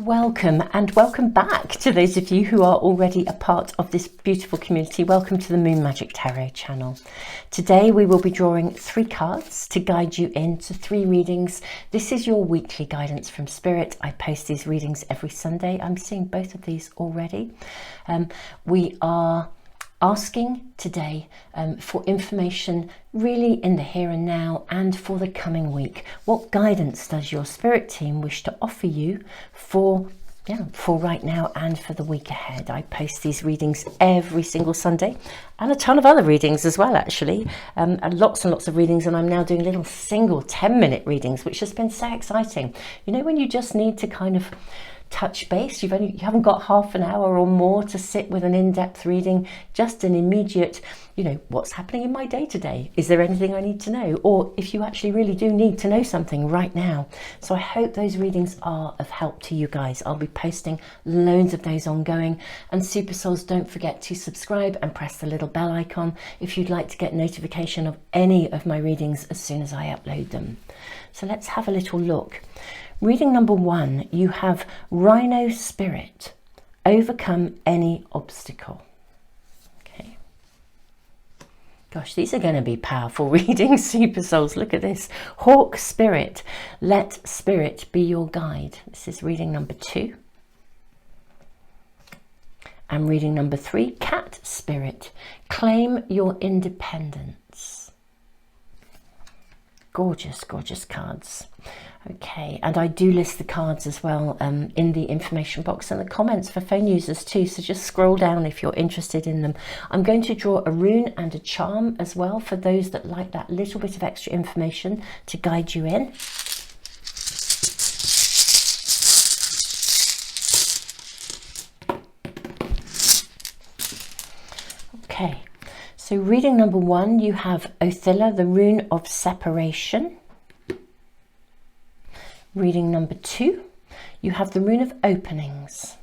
Welcome and welcome back to those of you who are already a part of this beautiful community. Welcome to the Moon Magic Tarot channel. Today we will be drawing 3 cards to guide you into 3 readings. This is your weekly guidance from Spirit. I post these readings every Sunday. I'm seeing both of these already. We are asking today for information really in the here and now and for the coming week. What guidance does your spirit team wish to offer you for right now and for the week ahead? I post these readings every single Sunday and a ton of other readings as well, actually, and lots of readings, and I'm now doing little single 10-minute readings, which has been so exciting. You know, when you just need to kind of touch base, you haven't got half an hour or more to sit with an in-depth reading, just an immediate, what's happening in my day to day? Is there anything I need to know? Or if you actually really do need to know something right now. So I hope those readings are of help to you guys. I'll be posting loads of those ongoing. And Super Souls, don't forget to subscribe and press the little bell icon if you'd like to get notification of any of my readings as soon as I upload them. So let's have a little look. Reading number 1, you have Rhino Spirit, overcome any obstacle. Okay. Gosh, these are going to be powerful readings, Super Souls. Look at this. Hawk Spirit, let Spirit be your guide. This is reading number 2. And reading number 3, Cat Spirit, claim your independence. Gorgeous, gorgeous cards. Okay, and I do list the cards as well in the information box and the comments for phone users too, so just scroll down if you're interested in them. I'm going to draw a rune and a charm as well for those that like that little bit of extra information to guide you in. Okay, so reading number 1, you have Othilla, the rune of separation. Reading number 2, you have the rune of openings.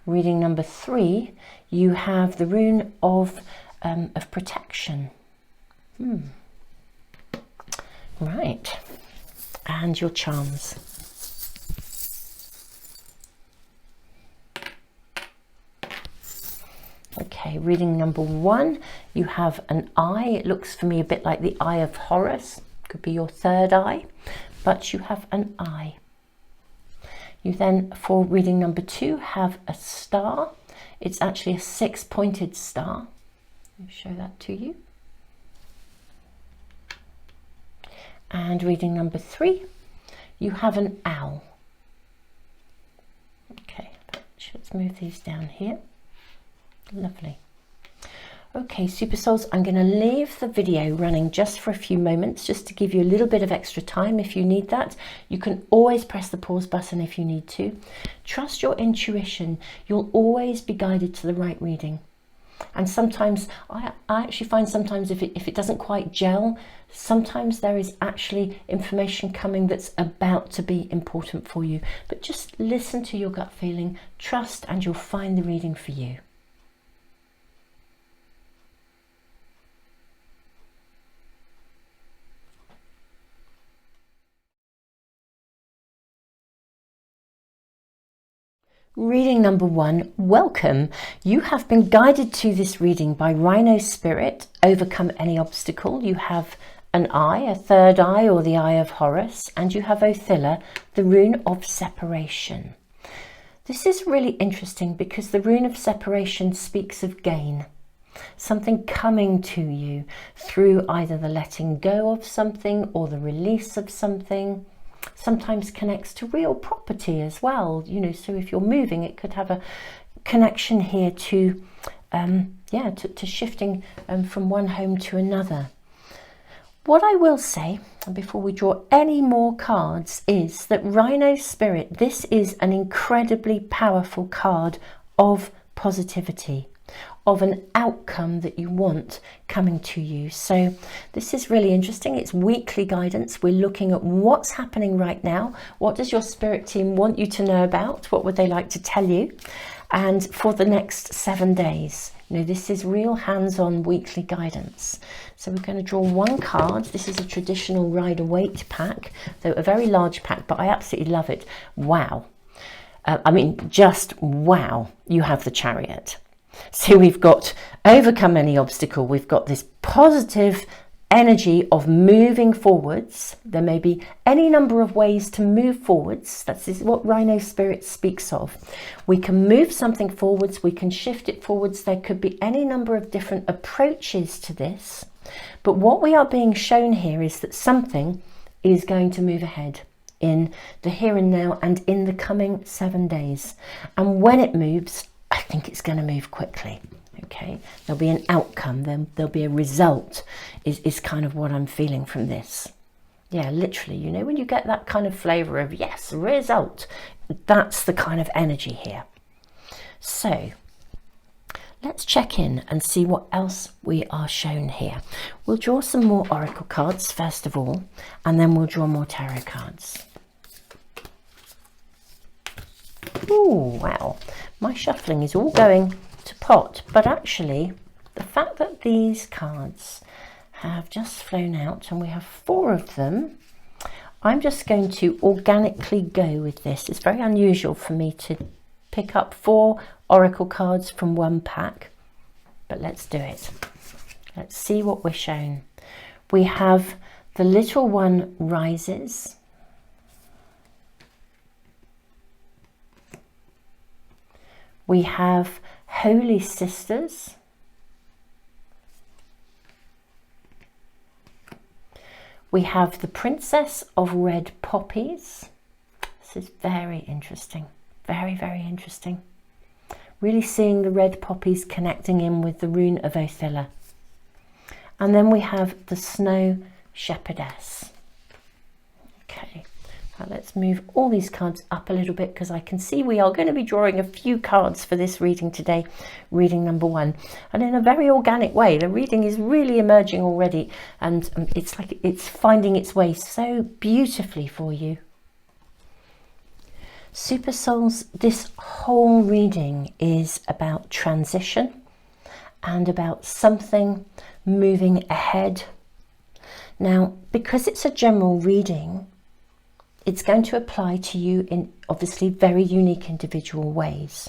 Reading number 3, you have the rune of protection. Right, and your charms. Okay, reading number 1, you have an eye. It looks for me a bit like the Eye of Horus. Could be your third eye, but you have an eye. You then, for reading number 2, have a star. It's actually a 6-pointed star. I'll show that to you. And reading number 3, you have an owl. Okay, let's move these down here. Lovely. Okay, Super Souls, I'm going to leave the video running just for a few moments, just to give you a little bit of extra time if you need that. You can always press the pause button if you need to. Trust your intuition. You'll always be guided to the right reading. And sometimes, I actually find sometimes if it doesn't quite gel, sometimes there is actually information coming that's about to be important for you. But just listen to your gut feeling, trust, and you'll find the reading for you. Reading number 1, welcome. You have been guided to this reading by Rhino Spirit, overcome any obstacle. You have an eye, a third eye, or the Eye of Horus, and you have Othilla, the rune of separation. This is really interesting because the rune of separation speaks of gain, something coming to you through either the letting go of something or the release of something. Sometimes connects to real property as well, so if you're moving, it could have a connection here to shifting from one home to another. What I will say before we draw any more cards is that Rhino Spirit, this is an incredibly powerful card of positivity, of an outcome that you want coming to you. So this is really interesting. It's weekly guidance. We're looking at what's happening right now. What does your spirit team want you to know about? What would they like to tell you? And for the next 7 days. You know, this is real hands-on weekly guidance. So we're going to draw one card. This is a traditional Rider-Waite pack, though a very large pack, but I absolutely love it. Wow. I mean, just wow, you have the Chariot. So we've got overcome any obstacle. We've got this positive energy of moving forwards. There may be any number of ways to move forwards. That's what Rhino Spirit speaks of. We can move something forwards. We can shift it forwards. There could be any number of different approaches to this. But what we are being shown here is that something is going to move ahead in the here and now and in the coming 7 days. And when it moves, I think it's going to move quickly. Okay, there'll be an outcome, then there'll be a result, is kind of what I'm feeling from this. Yeah, literally, you know, when you get that kind of flavour of yes, result, that's the kind of energy here. So let's check in and see what else we are shown here. We'll draw some more oracle cards first of all, and then we'll draw more tarot cards. Oh, wow, my shuffling is all going to pot, but actually the fact that these cards have just flown out and we have 4 of them, I'm just going to organically go with this. It's very unusual for me to pick up 4 oracle cards from one pack, but let's do it. Let's see what we're shown. We have the little one rises. We have Holy Sisters. We have the Princess of Red Poppies. This is very interesting. Very, very interesting. Really seeing the red poppies connecting in with the rune of Othilla. And then we have the Snow Shepherdess. Okay. Now let's move all these cards up a little bit because I can see we are going to be drawing a few cards for this reading today, reading number 1. And in a very organic way, the reading is really emerging already, and it's like it's finding its way so beautifully for you. Super Souls, this whole reading is about transition and about something moving ahead. Now, because it's a general reading, it's going to apply to you in obviously very unique individual ways.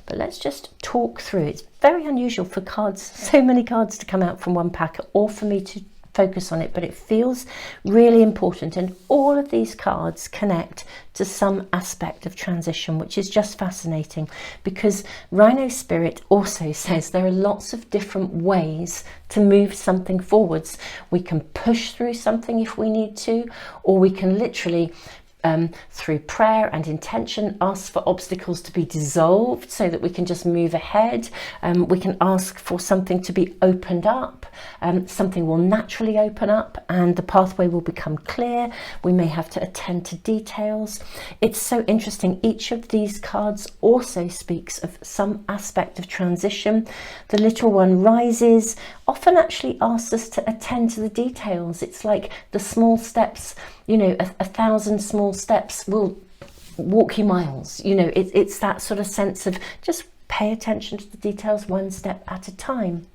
But let's just talk through. It's very unusual for cards, so many cards to come out from one pack, or for me to focus on it, but it feels really important, and all of these cards connect to some aspect of transition, which is just fascinating, because Rhino Spirit also says there are lots of different ways to move something forwards. We can push through something if we need to, or we can literally through prayer and intention ask for obstacles to be dissolved so that we can just move ahead. We can ask for something to be opened up. Something will naturally open up and the pathway will become clear. We may have to attend to details. It's so interesting. Each of these cards also speaks of some aspect of transition. The little one rises often actually asks us to attend to the details. It's like the small steps, you know, 1,000 small steps will walk you miles. You know, it's that sort of sense of just pay attention to the details one step at a time.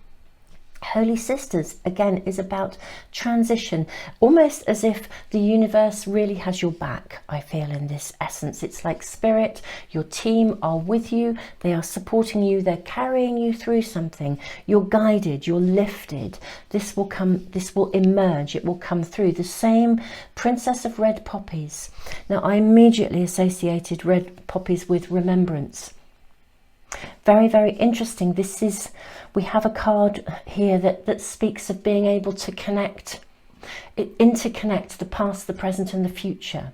Holy Sisters, again, is about transition, almost as if the universe really has your back, I feel, in this essence. It's like spirit, your team are with you, they are supporting you, they're carrying you through something. You're guided, you're lifted. This will come, this will emerge, it will come through. The same Princess of Red Poppies. Now, I immediately associated red poppies with remembrance. Very, very interesting. This is, we have a card here that speaks of being able to connect, interconnect the past, the present and the future.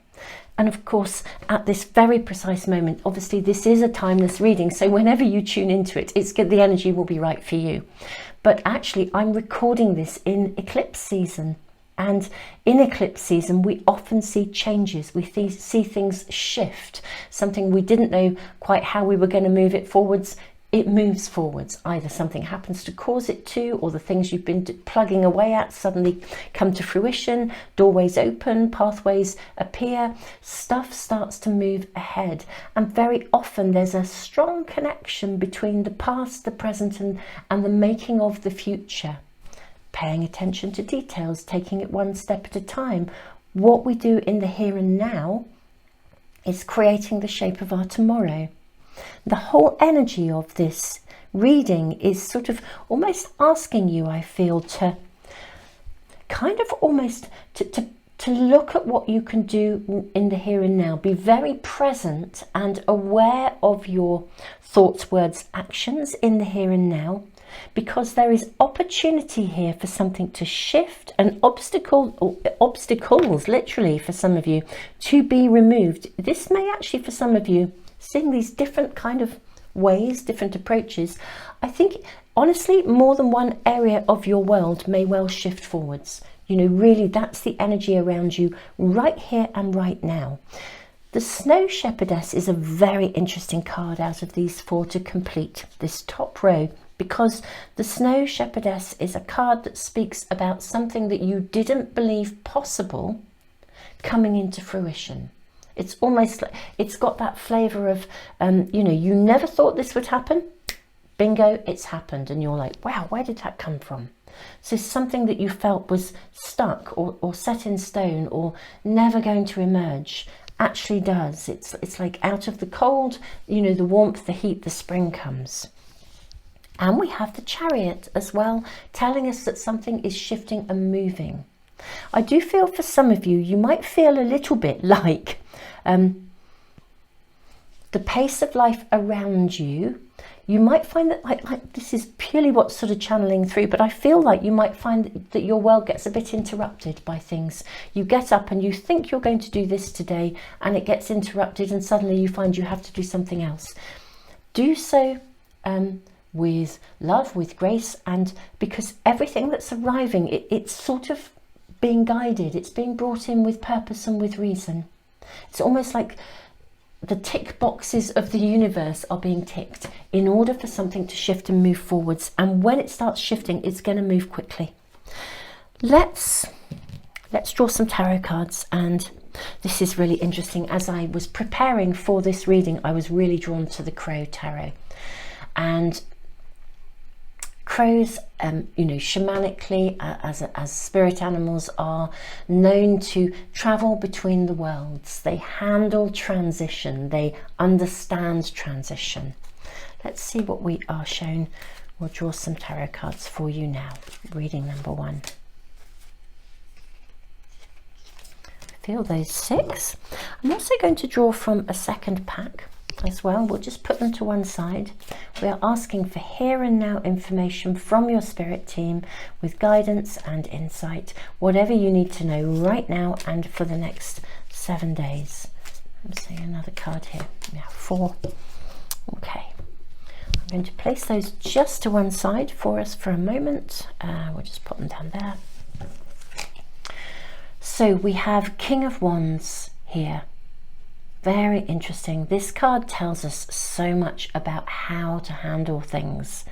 And of course, at this very precise moment, obviously this is a timeless reading, so whenever you tune into it, it's good, the energy will be right for you. But actually, I'm recording this in eclipse season. And in eclipse season, we often see changes. We see things shift. Something we didn't know quite how we were going to move it forwards, it moves forwards. Either something happens to cause it to, or the things you've been plugging away at suddenly come to fruition, doorways open, pathways appear, stuff starts to move ahead. And very often there's a strong connection between the past, the present, and the making of the future. Paying attention to details, taking it one step at a time. What we do in the here and now is creating the shape of our tomorrow. The whole energy of this reading is sort of almost asking you, I feel, to kind of almost to look at what you can do in the here and now. Be very present and aware of your thoughts, words, actions in the here and now, because there is opportunity here for something to shift, an obstacle, or obstacles literally for some of you, to be removed. This may actually, for some of you, seeing these different kind of ways, different approaches, I think honestly more than one area of your world may well shift forwards. You know, really that's the energy around you right here and right now. The Snow Shepherdess is a very interesting card out of these four to complete this top row, because the Snow Shepherdess is a card that speaks about something that you didn't believe possible coming into fruition. It's almost like it's got that flavour of, you know, you never thought this would happen. Bingo, it's happened. And you're like, wow, where did that come from? So something that you felt was stuck or set in stone or never going to emerge actually does. It's like out of the cold, you know, the warmth, the heat, the spring comes. And we have the Chariot as well, telling us that something is shifting and moving. I do feel for some of you, you might feel a little bit like the pace of life around you. You might find that like this is purely what's sort of channeling through, but I feel like you might find that your world gets a bit interrupted by things. You get up and you think you're going to do this today, and it gets interrupted, and suddenly you find you have to do something else. Do so with love, with grace, and because everything that's arriving, it's sort of being guided, it's being brought in with purpose and with reason. It's almost like the tick boxes of the universe are being ticked in order for something to shift and move forwards. And when it starts shifting, it's going to move quickly. Let's draw some tarot cards. And this is really interesting. As I was preparing for this reading, I was really drawn to the Crow Tarot. And crows, you know, shamanically, as spirit animals, are known to travel between the worlds. They handle transition. They understand transition. Let's see what we are shown. We'll draw some tarot cards for you now. Reading number 1. Feel those 6. I'm also going to draw from a second pack as well. We'll just put them to one side. We are asking for here and now information from your spirit team with guidance and insight, whatever you need to know right now and for the next 7 days. I'm seeing another card here. Now 4. Okay, I'm going to place those just to one side for us for a moment. We'll just put them down there. So we have King of Wands here. Very interesting. This card tells us so much about how to handle things.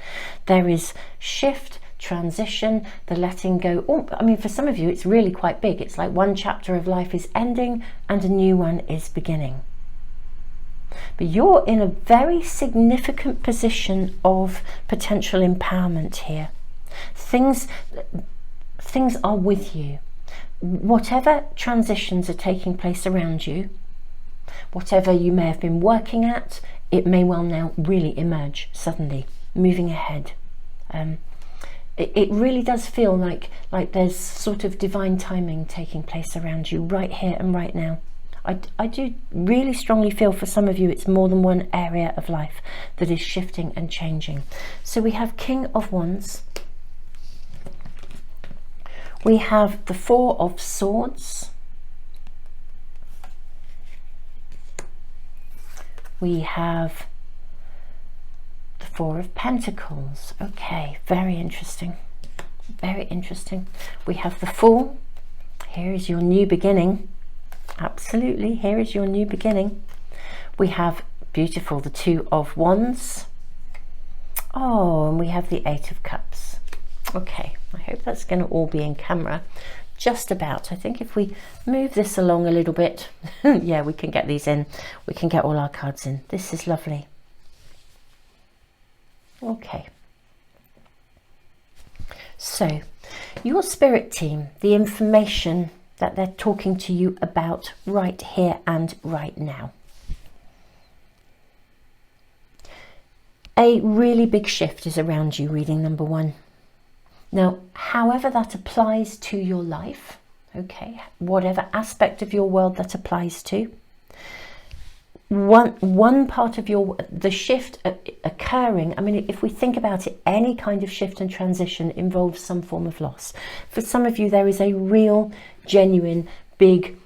There is shift, transition, the letting go. Oh, I mean, for some of you, it's really quite big. It's like one chapter of life is ending and a new one is beginning. But you're in a very significant position of potential empowerment here. Things are with you. Whatever transitions are taking place around you, whatever you may have been working at, it may well now really emerge suddenly, moving ahead. It really does feel like there's sort of divine timing taking place around you right here and right now. I do really strongly feel for some of you it's more than one area of life that is shifting and changing. So we have King of Wands. We have the 4 of Swords. We have the 4 of Pentacles. Okay, very interesting. Very interesting. We have the Fool. Here is your new beginning. Absolutely, here is your new beginning. We have, beautiful, the 2 of Wands. Oh, and we have the Eight of Cups. Okay, I hope that's going to all be in camera. Just about. I think if we move this along a little bit, yeah, we can get these in. We can get all our cards in. This is lovely. Okay. So, your spirit team, the information that they're talking to you about right here and right now. A really big shift is around you, reading number one. Now, however that applies to your life, okay, whatever aspect of your world that applies to, one part of the shift occurring, I mean, if we think about it, any kind of shift and transition involves some form of loss. For some of you, there is a real, genuine, big,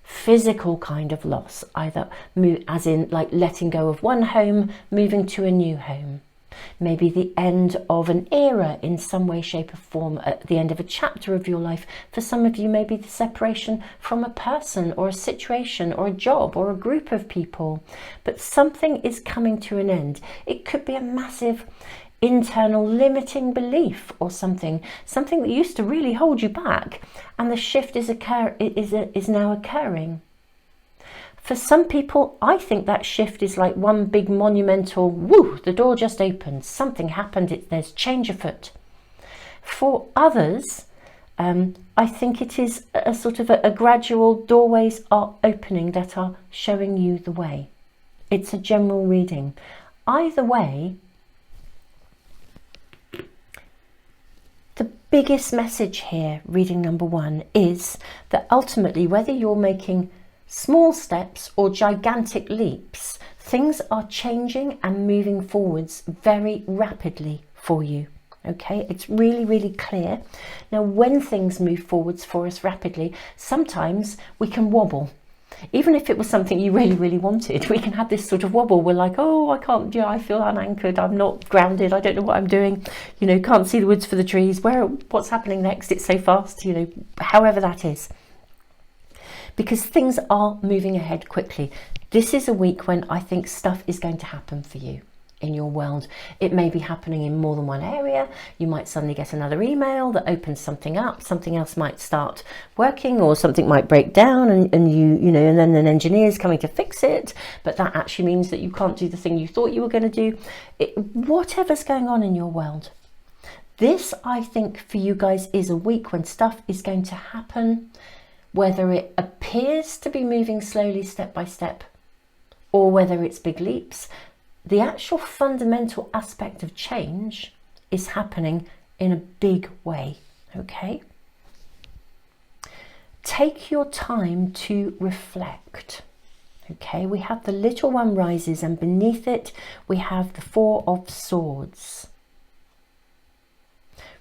physical kind of loss, either as in like letting go of one home, moving to a new home. Maybe the end of an era in some way, shape or form, at the end of a chapter of your life. For some of you, maybe the separation from a person or a situation or a job or a group of people. But something is coming to an end. It could be a massive internal limiting belief or something that used to really hold you back, and the shift is now occurring. For some people, I think that shift is like one big monumental, woo, the door just opened, something happened, there's change afoot. For others, I think it is a sort of a gradual, doorways are opening that are showing you the way. It's a general reading. Either way, the biggest message here, reading number one, is that ultimately, whether you're making small steps or gigantic leaps, things are changing and moving forwards very rapidly for you. Okay, it's really, really clear. Now, when things move forwards for us rapidly, sometimes we can wobble. Even if it was something you really, really wanted, we can have this sort of wobble. We're like, oh, I can't, I feel unanchored, I'm not grounded, I don't know what I'm doing, can't see the woods for the trees, what's happening next, it's so fast, however that is. Because things are moving ahead quickly. This is a week when I think stuff is going to happen for you in your world. It may be happening in more than one area. You might suddenly get another email that opens something up. Something else might start working, or something might break down, and then an engineer is coming to fix it. But that actually means that you can't do the thing you thought you were going to do. Whatever's going on in your world. This, I think, for you guys is a week when stuff is going to happen. Whether it appears to be moving slowly step by step, or whether it's big leaps, the actual fundamental aspect of change is happening in a big way, okay? Take your time to reflect, okay? We have the little one rises, and beneath it we have the Four of Swords.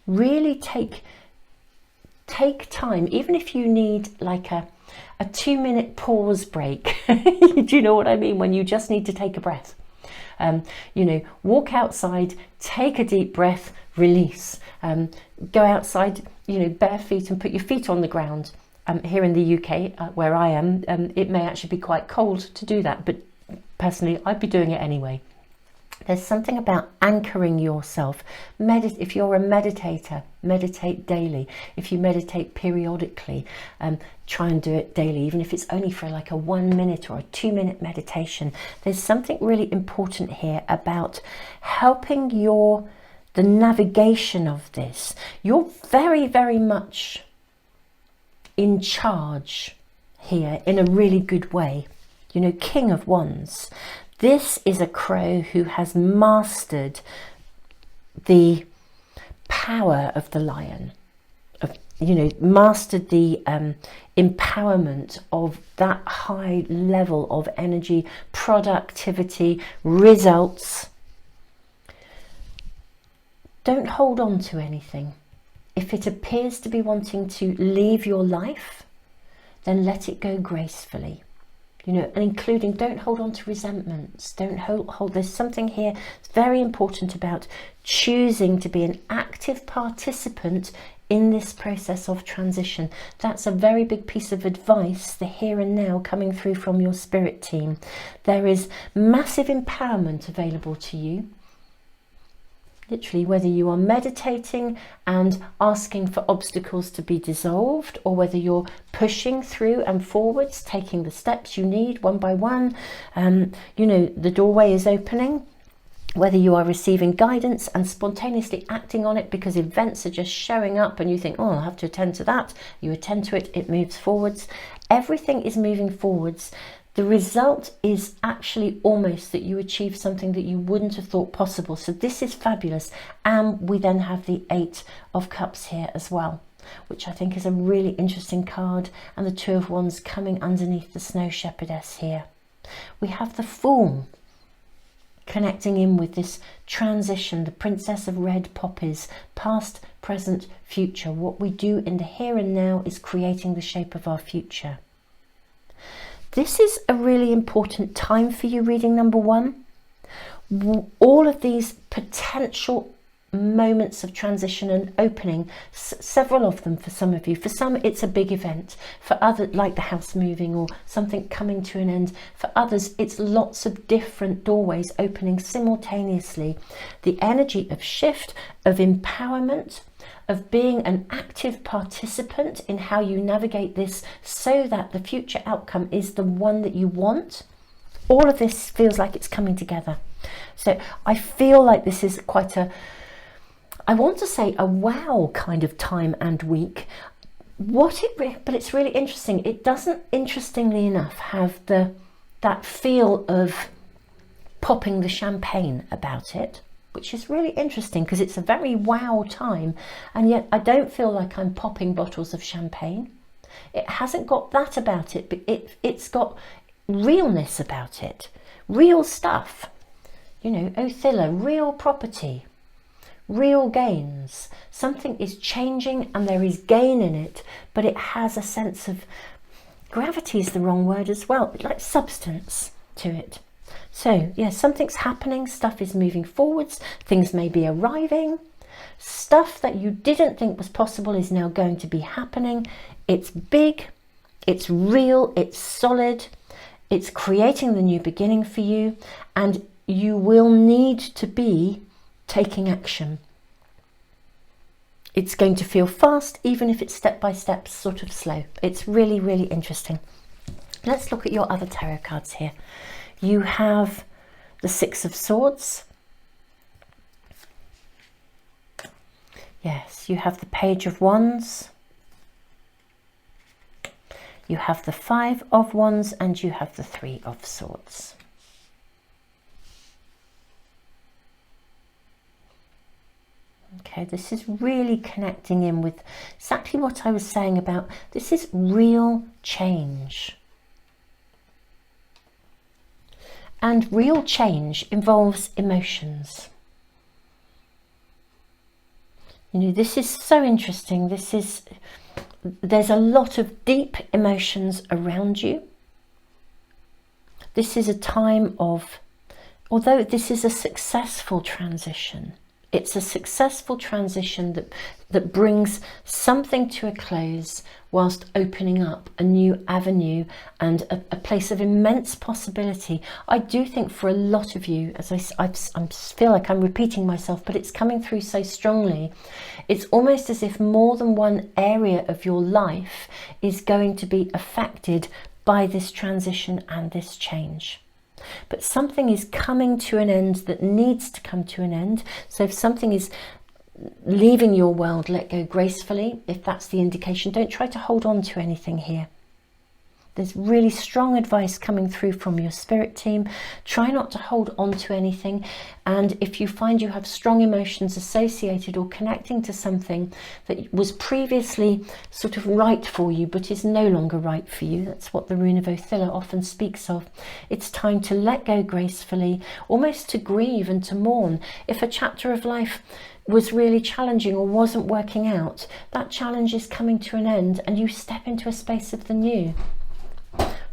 Really take time, even if you need like a 2-minute pause break. Do you know what I mean? When you just need to take a breath. Walk outside, take a deep breath, release. Go outside, bare feet, and put your feet on the ground. Here in the UK, where I am, it may actually be quite cold to do that, but personally, I'd be doing it anyway. There's something about anchoring yourself. If you're a meditator, meditate daily. If you meditate periodically, try and do it daily, even if it's only for like a 1-minute or a 2-minute meditation. There's something really important here about helping the navigation of this. You're very, very much in charge here in a really good way. King of Wands. This is a crow who has mastered the power of the lion, mastered the empowerment of that high level of energy, productivity, results. Don't hold on to anything. If it appears to be wanting to leave your life, then let it go gracefully. And including, don't hold on to resentments. Don't hold. There's something here that's very important about choosing to be an active participant in this process of transition. That's a very big piece of advice, the here and now, coming through from your spirit team. There is massive empowerment available to you. Literally, whether you are meditating and asking for obstacles to be dissolved, or whether you're pushing through and forwards, taking the steps you need one by one, you know, the doorway is opening. Whether you are receiving guidance and spontaneously acting on it because events are just showing up and you think, oh, I'll have to attend to that. You attend to it, it moves forwards. Everything is moving forwards. The result is actually almost that you achieve something that you wouldn't have thought possible. So this is fabulous. And we then have the 8 of Cups here as well, which I think is a really interesting card. And the 2 of Wands coming underneath the Snow Shepherdess here. We have the Fool connecting in with this transition, the Princess of Red Poppies, past, present, future. What we do in the here and now is creating the shape of our future. This is a really important time for you, reading number 1. All of these potential moments of transition and opening, several of them for some of you. For some, it's a big event. For others, like the house moving or something coming to an end. For others, it's lots of different doorways opening simultaneously. The energy of shift, of empowerment, of being an active participant in how you navigate this so that the future outcome is the one that you want. All of this feels like it's coming together. So I feel like this is quite a, I want to say a wow kind of time and week. But it's really interesting. It doesn't, interestingly enough, have that feel of popping the champagne about it, which is really interesting because it's a very wow time, and yet I don't feel like I'm popping bottles of champagne. It hasn't got that about it, but it's got realness about it, real stuff, you know, Othilla, real property, real gains. Something is changing and there is gain in it, but it has a sense of, gravity is the wrong word as well, like substance to it. So yeah, something's happening, stuff is moving forwards, things may be arriving, stuff that you didn't think was possible is now going to be happening. It's big, it's real, it's solid, it's creating the new beginning for you, and you will need to be taking action. It's going to feel fast, even if it's step by step, sort of slow. It's really, really interesting. Let's look at your other tarot cards here. You have the 6 of Swords. Yes, you have the Page of Wands. You have the 5 of Wands and you have the 3 of Swords. Okay, this is really connecting in with exactly what I was saying about this is real change. And real change involves emotions. You know, this is so interesting. There's a lot of deep emotions around you. This is a time of, although this is a successful transition, it's a successful transition that brings something to a close whilst opening up a new avenue and a place of immense possibility. I do think for a lot of you, as I feel like I'm repeating myself, but it's coming through so strongly. It's almost as if more than one area of your life is going to be affected by this transition and this change. But something is coming to an end that needs to come to an end. So if something is leaving your world, let go gracefully. If that's the indication, don't try to hold on to anything here. There's really strong advice coming through from your spirit team. Try not to hold on to anything. And if you find you have strong emotions associated or connecting to something that was previously sort of right for you, but is no longer right for you, that's what the Rune of Othilla often speaks of. It's time to let go gracefully, almost to grieve and to mourn. If a chapter of life was really challenging or wasn't working out, that challenge is coming to an end and you step into a space of the new.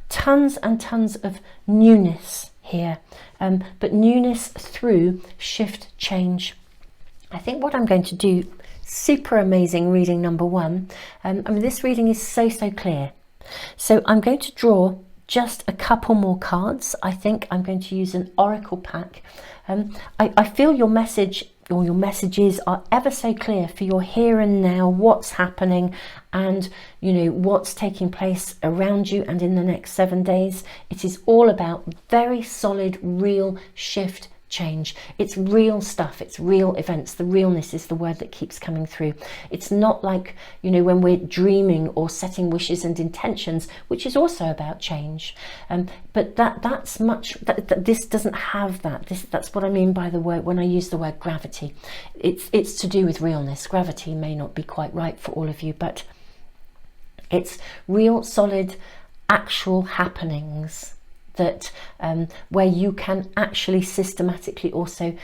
Tons and tons of newness here, but newness through shift, change. I think what I'm going to do, super amazing reading number 1. I mean, this reading is so clear. So I'm going to draw just a couple more cards. I think I'm going to use an oracle pack. I feel your message or your messages are ever so clear for your here and now, what's happening, and you know what's taking place around you and in the next 7 days. It is all about very solid, real shift, change. It's real stuff, it's real events. The realness is the word that keeps coming through. It's not like, you know, when we're dreaming or setting wishes and intentions, which is also about change, but this doesn't have that. That's what I mean by the word, when I use the word gravity. It's to do with realness. Gravity may not be quite right for all of you, but it's real, solid, actual happenings that where you can actually systematically also,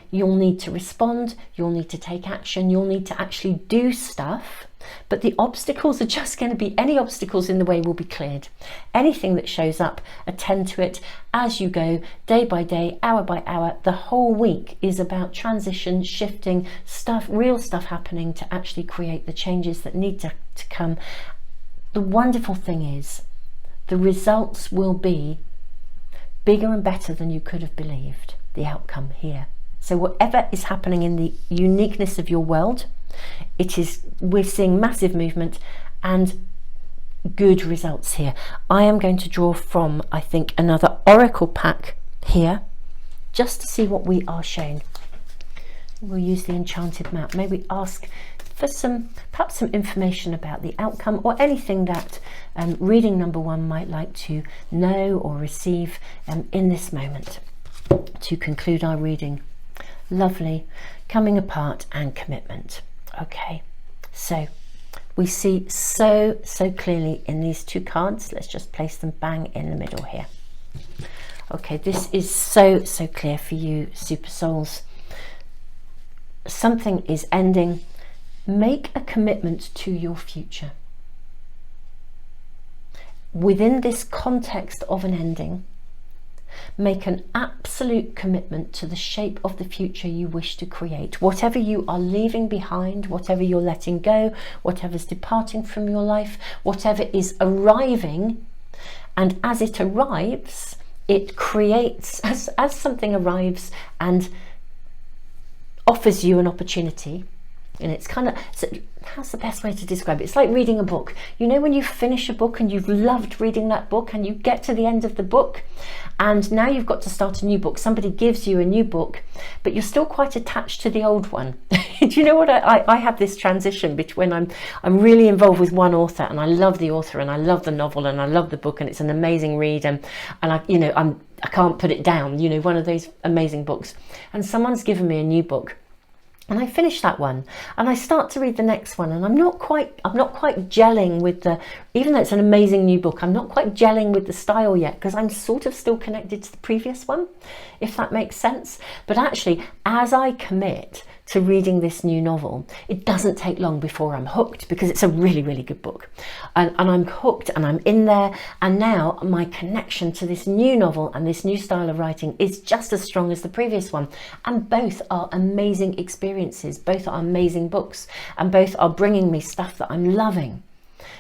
you'll need to respond, you'll need to take action, you'll need to actually do stuff, but the obstacles are just going to be, any obstacles in the way will be cleared. Anything that shows up, attend to it as you go, day by day, hour by hour. The whole week is about transition, shifting stuff, real stuff happening to actually create the changes that need to come. The wonderful thing is the results will be bigger and better than you could have believed, the outcome here. So whatever is happening in the uniqueness of your world, we're seeing massive movement and good results here. I am going to draw from, I think, another oracle pack here, just to see what we are shown. We'll use the Enchanted Map. Maybe ask for perhaps some information about the outcome, or anything that reading number 1 might like to know or receive in this moment to conclude our reading. Lovely. Coming apart and commitment. Okay, so we see so clearly in these 2 cards. Let's just place them bang in the middle here. Okay, this is so clear for you, super souls. Something is ending. Make a commitment to your future. Within this context of an ending, make an absolute commitment to the shape of the future you wish to create. Whatever you are leaving behind, whatever you're letting go, whatever's departing from your life, whatever is arriving, and as it arrives, it creates, as something arrives and offers you an opportunity. And it's kind of, so how's the best way to describe it? It's like reading a book. You know, when you finish a book and you've loved reading that book, and you get to the end of the book and now you've got to start a new book. Somebody gives you a new book, but you're still quite attached to the old one. Do you know what? I have this transition between I'm really involved with one author, and I love the author and I love the novel and I love the book and it's an amazing read, and I can't put it down, you know, one of those amazing books. And someone's given me a new book. And I finish that one and I start to read the next one, and I'm not quite gelling with the, even though it's an amazing new book, I'm not quite gelling with the style yet, because I'm sort of still connected to the previous one, if that makes sense. But actually, as I commit to reading this new novel, it doesn't take long before I'm hooked, because it's a really good book, and I'm hooked and I'm in there. And now my connection to this new novel and this new style of writing is just as strong as the previous one, and both are amazing experiences, both are amazing books, and both are bringing me stuff that I'm loving.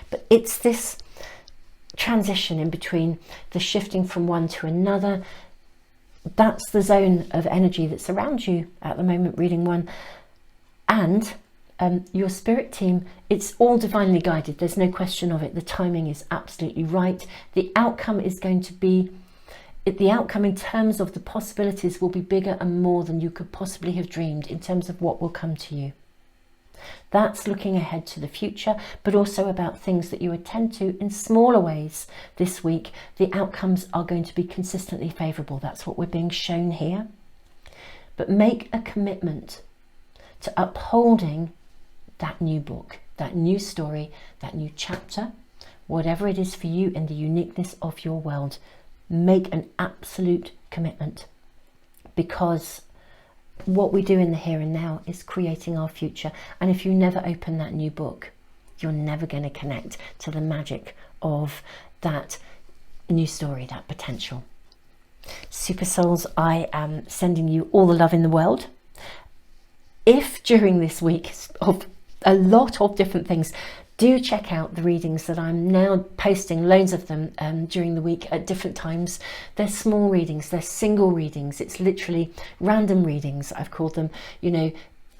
But it's this transition in between, the shifting from one to another. That's the zone of energy that's around you at the moment, reading 1. And your spirit team, it's all divinely guided. There's no question of it. The timing is absolutely right. The outcome is going to be, the outcome in terms of the possibilities will be bigger and more than you could possibly have dreamed in terms of what will come to you. That's looking ahead to the future, but also about things that you attend to in smaller ways this week. The outcomes are going to be consistently favourable. That's what we're being shown here. But make a commitment to upholding that new book, that new story, that new chapter, whatever it is for you in the uniqueness of your world. Make an absolute commitment, because what we do in the here and now is creating our future. And if you never open that new book, you're never going to connect to the magic of that new story, that potential. Super souls, I am sending you all the love in the world. If during this week of a lot of different things, Do check out the readings that I'm now posting, loads of them during the week at different times. They're small readings, they're single readings. It's literally random readings, I've called them, you know,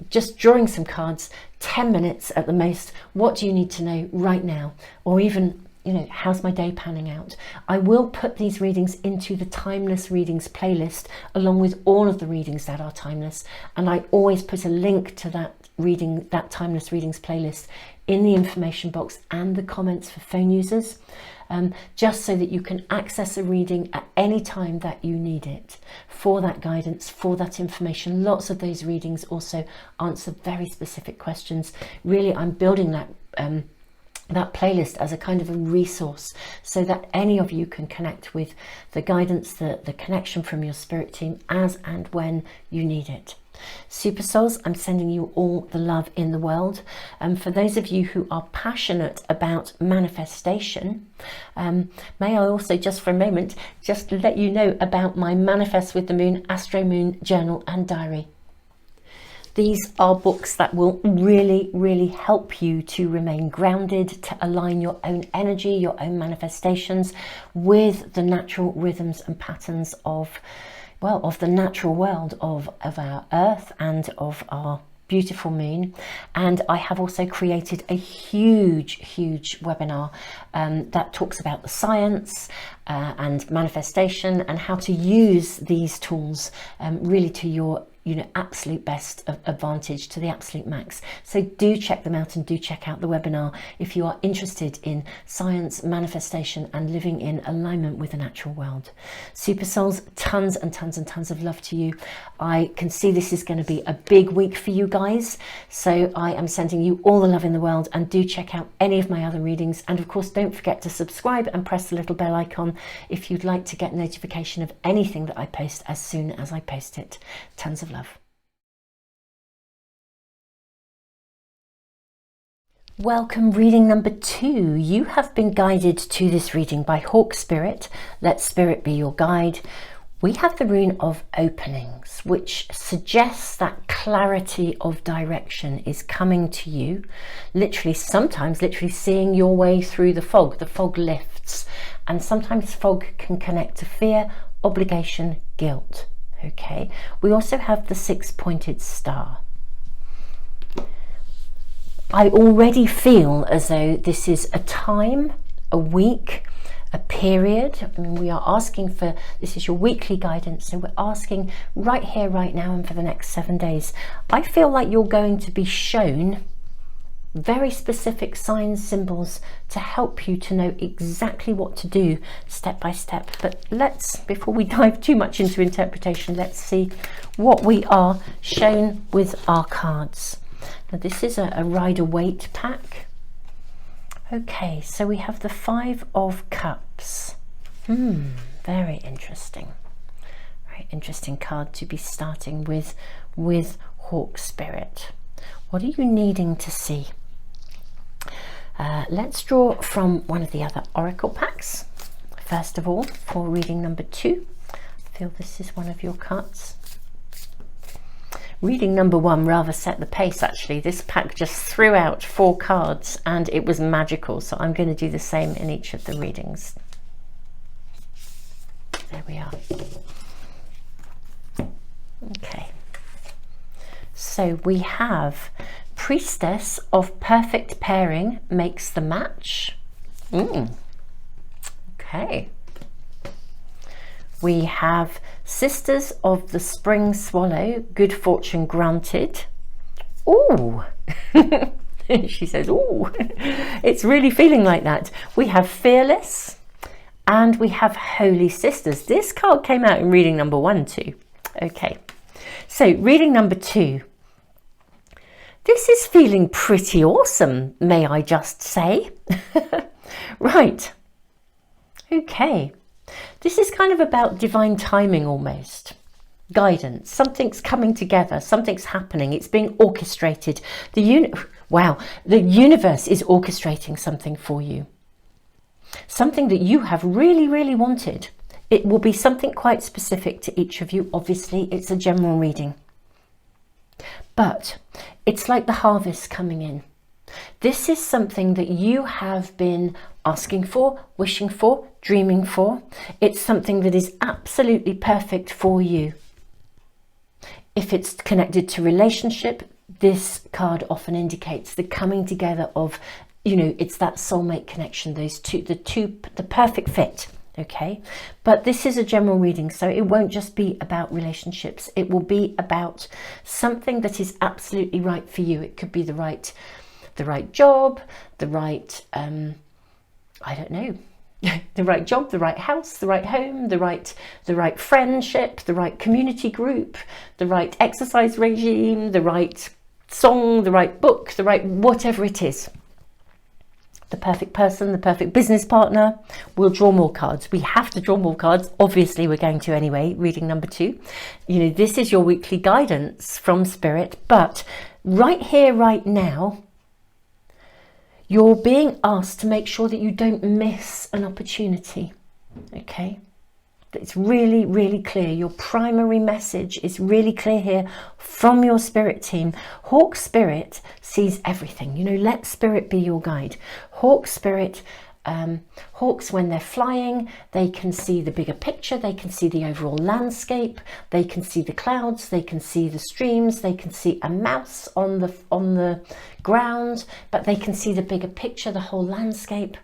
just drawing some cards, 10 minutes at the most. What do you need to know right now? Or even, you know, how's my day panning out? I will put these readings into the Timeless Readings playlist along with all of the readings that are timeless. And I always put a link to that reading, that Timeless Readings playlist, in the information box and the comments for phone users, just so that you can access a reading at any time that you need it for that guidance, for that information. Lots of those readings also answer very specific questions. Really, I'm building that that playlist as a kind of a resource so that any of you can connect with the guidance, the connection from your spirit team as and when you need it. Super souls, I'm sending you all the love in the world. For those of you who are passionate about manifestation, may I also just for a moment just let you know about my Manifest with the Moon, Astro-Moon journal and diary. These are books that will really, really help you to remain grounded, to align your own energy, your own manifestations with the natural rhythms and patterns of, well, of the natural world of our earth and of our beautiful moon. And I have also created a huge webinar that talks about the science and manifestation and how to use these tools really to your absolute best advantage, to the absolute max. So do check them out and do check out the webinar if you are interested in science, manifestation and living in alignment with the natural world. Super souls, tons and tons and tons of love to you. I can see this is going to be a big week for you guys, so I am sending you all the love in the world, and do check out any of my other readings. And of course, don't forget to subscribe and press the little bell icon if you'd like to get notification of anything that I post as soon as I post it. Tons of love. Welcome, reading number 2. You have been guided to this reading by Hawk Spirit. Let Spirit be your guide. We have the rune of openings, which suggests that clarity of direction is coming to you. Literally, sometimes literally seeing your way through the fog. The fog lifts, and sometimes fog can connect to fear, obligation, guilt. Okay, we also have the 6-pointed star. I already feel as though this is a time, a week, a period. I mean, we are asking for, this is your weekly guidance, so we're asking right here, right now, and for the next 7 days. I feel like you're going to be shown very specific signs, symbols to help you to know exactly what to do step by step. But let's, before we dive too much into interpretation, let's see what we are shown with our cards. Now, this is a Rider-Waite pack. Okay, so we have the 5 of Cups. Very interesting. Very interesting card to be starting with Hawk Spirit. What are you needing to see? Let's draw from one of the other Oracle packs. First of all, for reading number 2. I feel this is one of your cards. Reading number 1 rather set the pace, actually. This pack just threw out 4 cards and it was magical, so I'm going to do the same in each of the readings. There we are. Okay. So we have Priestess of Perfect Pairing makes the match. Okay. We have Sisters of the Spring Swallow, good fortune granted. Ooh, she says, ooh, it's really feeling like that. We have Fearless and we have Holy Sisters. This card came out in reading number 1 too. Okay, so reading number 2. This is feeling pretty awesome, may I just say. Right, okay. This is kind of about divine timing almost. Guidance, something's coming together, something's happening, it's being orchestrated. The universe is orchestrating something for you. Something that you have really, really wanted. It will be something quite specific to each of you. Obviously, it's a general reading. But it's like the harvest coming in. This is something that you have been asking for, wishing for, dreaming for. It's something that is absolutely perfect for you. If it's connected to relationship, this card often indicates the coming together of, you know, it's that soulmate connection, those two, the perfect fit. Okay, but this is a general reading, so it won't just be about relationships. It will be about something that is absolutely right for you. It could be the right job, the right I don't know, the right job, the right house, the right home, the right friendship, the right community group, the right exercise regime, the right song, the right book, the right whatever it is. The perfect person, the perfect business partner. We'll draw more cards. We have to draw more cards. Obviously, we're going to anyway, reading number 2. You know, this is your weekly guidance from Spirit, but right here, right now, you're being asked to make sure that you don't miss an opportunity, okay? It's really, really clear. Your primary message is really clear here from your spirit team. Hawk Spirit sees everything. You know, let Spirit be your guide. Hawk Spirit, hawks, when they're flying, they can see the bigger picture. They can see the overall landscape. They can see the clouds. They can see the streams. They can see a mouse on the ground, but they can see the bigger picture, the whole landscape.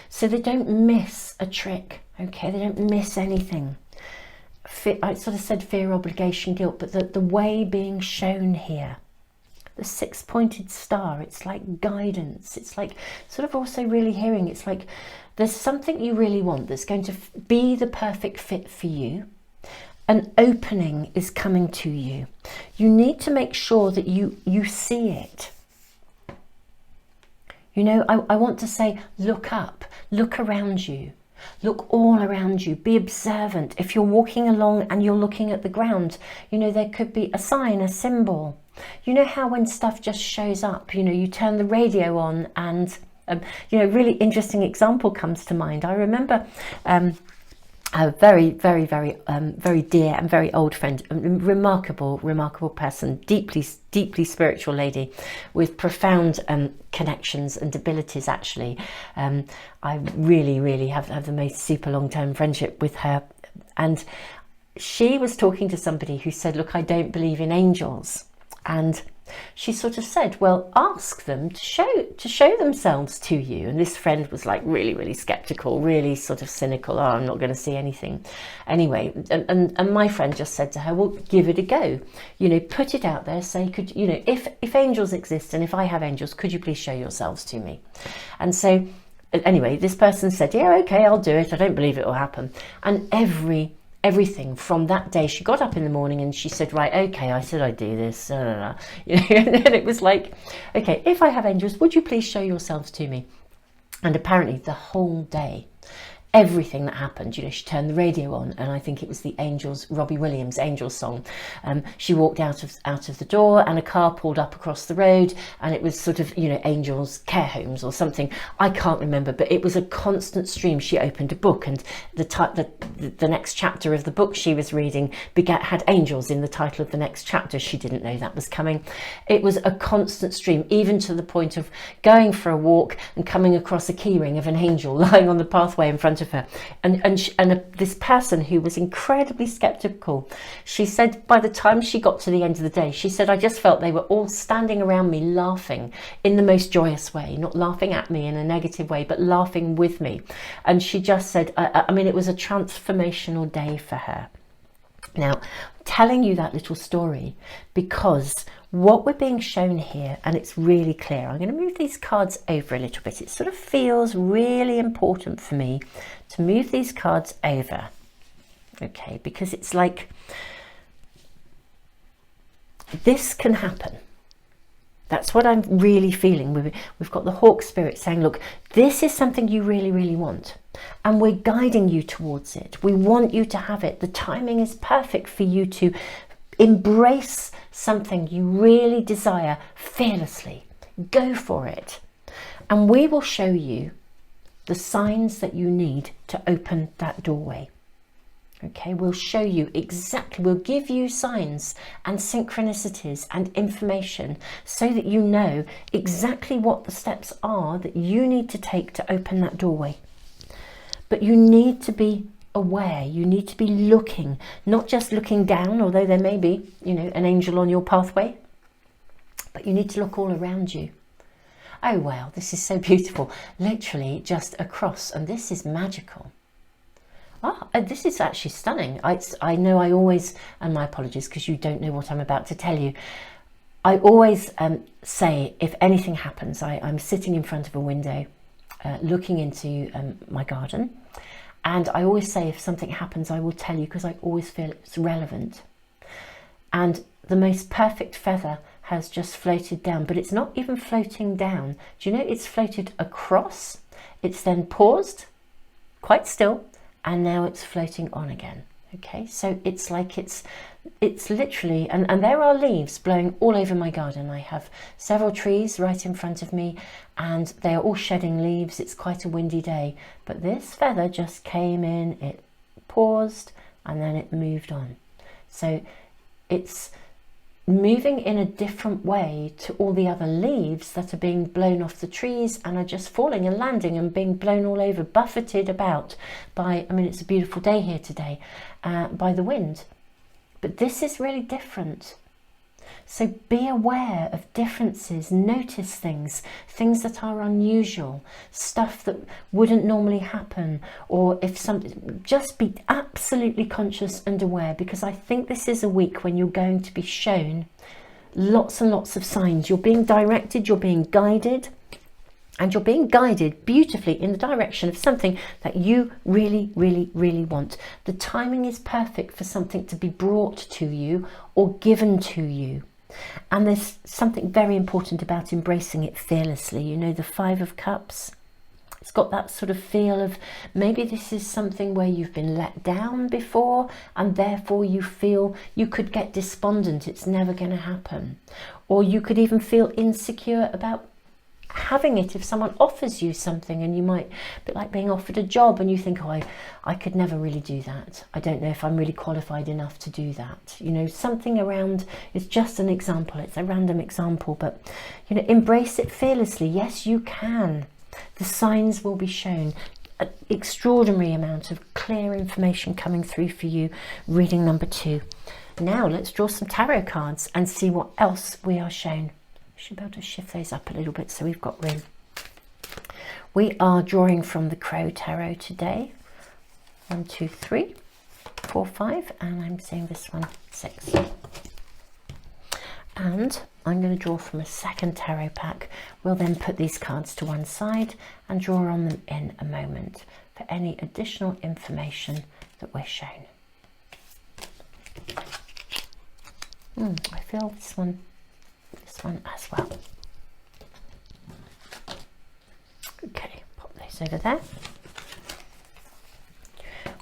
So they don't miss a trick. Okay, they don't miss anything. I sort of said fear, obligation, guilt, but the way being shown here, the 6-pointed star, it's like guidance. It's like sort of also really hearing, it's like there's something you really want that's going to be the perfect fit for you. An opening is coming to you. You need to make sure that you see it. You know, I want to say, look up, look around you. Look all around you, be observant. If you're walking along and you're looking at the ground, you know, there could be a sign, a symbol. You know how when stuff just shows up, you know, you turn the radio on and, you know, really interesting example comes to mind. I remember a very, very, very, very dear and very old friend, a remarkable person, deeply spiritual lady with profound connections and abilities, actually. I really have the most super long-term friendship with her. And she was talking to somebody who said, look, I don't believe in angels. And she sort of said, well, ask them to show themselves to you. And this friend was like really skeptical, really sort of cynical. Oh, I'm not going to see anything. Anyway, and my friend just said to her, well, give it a go. You know, put it out there. Say, could you know, if angels exist and if I have angels, could you please show yourselves to me? And so anyway, this person said, yeah, okay, I'll do it. I don't believe it will happen. And everything from that day, she got up in the morning and she said, right, okay, I said I'd do this, you know, and it was like, okay, if I have angels, would you please show yourselves to me? And apparently the whole day, everything that happened, you know, she turned the radio on and I think it was the Angels, Robbie Williams Angels song. She walked out of the door and a car pulled up across the road and it was sort of, you know, Angels care homes or something. I can't remember, but it was a constant stream. She opened a book and the next chapter of the book she was reading had angels in the title of the next chapter. She didn't know that was coming. It was a constant stream, even to the point of going for a walk and coming across a keyring of an angel lying on the pathway in front of her, and this person who was incredibly skeptical, she said by the time she got to the end of the day, she said, I just felt they were all standing around me laughing in the most joyous way, not laughing at me in a negative way, but laughing with me. And she just said, I mean, it was a transformational day for her. Now, I'm telling you that little story because what we're being shown here, and it's really clear, I'm going to move these cards over a little bit. It sort of feels really important for me to move these cards over, okay, because it's like this can happen. That's what I'm really feeling. We've got the Hawk Spirit saying, look, this is something you really want. And we're guiding you towards it. We want you to have it. The timing is perfect for you to embrace something you really desire fearlessly. Go for it. And we will show you the signs that you need to open that doorway. Okay, we'll show you exactly, we'll give you signs and synchronicities and information so that you know exactly what the steps are that you need to take to open that doorway. But you need to be aware, you need to be looking, not just looking down, although there may be, you know, an angel on your pathway, but you need to look all around you. Oh wow, this is so beautiful, literally just across, and this is magical. This is actually stunning. I know I always, and my apologies because you don't know what I'm about to tell you, I always say if anything happens, I'm sitting in front of a window looking into my garden, and I always say if something happens I will tell you, because I always feel it's relevant. And the most perfect feather has just floated down, but it's not even floating down. Do you know, it's floated across, it's then paused, quite still, and now it's floating on again. Okay, so it's like it's literally, and there are leaves blowing all over my garden. I have several trees right in front of me and they are all shedding leaves. It's quite a windy day, but this feather just came in, it paused, and then it moved on. So it's moving in a different way to all the other leaves that are being blown off the trees and are just falling and landing and being blown all over, buffeted about by, I mean, it's a beautiful day here today, by the wind. But this is really different. So be aware of differences, notice things that are unusual, stuff that wouldn't normally happen, or if something, just be absolutely conscious and aware, because I think this is a week when you're going to be shown lots and lots of signs. You're being directed, you're being guided, and you're being guided beautifully in the direction of something that you really, really, really want. The timing is perfect for something to be brought to you or given to you. And there's something very important about embracing it fearlessly. You know, the Five of Cups, it's got that sort of feel of maybe this is something where you've been let down before and therefore you feel you could get despondent, it's never going to happen. Or you could even feel insecure about having it if someone offers you something, and you might, a bit like being offered a job and you think, oh, I could never really do that. I don't know if I'm really qualified enough to do that. You know, something around, it's just an example, it's a random example, but you know, embrace it fearlessly. Yes, you can. The signs will be shown. An extraordinary amount of clear information coming through for you. Reading number 2. Now let's draw some tarot cards and see what else we are shown. Should be able to shift those up a little bit so we've got room. We are drawing from the Crow Tarot today. 1, 2, 3, 4, 5, and I'm seeing this one 6. And I'm going to draw from a second tarot pack. We'll then put these cards to one side and draw on them in a moment for any additional information that we're shown. I feel this one as well. Okay, pop those over there.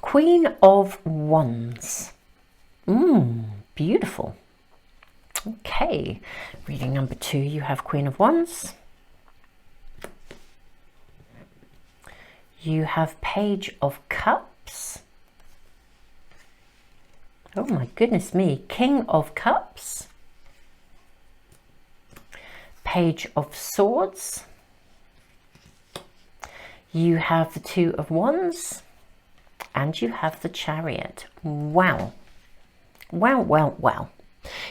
Queen of Wands. Beautiful. Okay, reading number 2, you have Queen of Wands. You have Page of Cups. Oh my goodness me, King of Cups. Page of Swords. You have the Two of Wands, and you have the Chariot. Wow. Wow, wow, wow.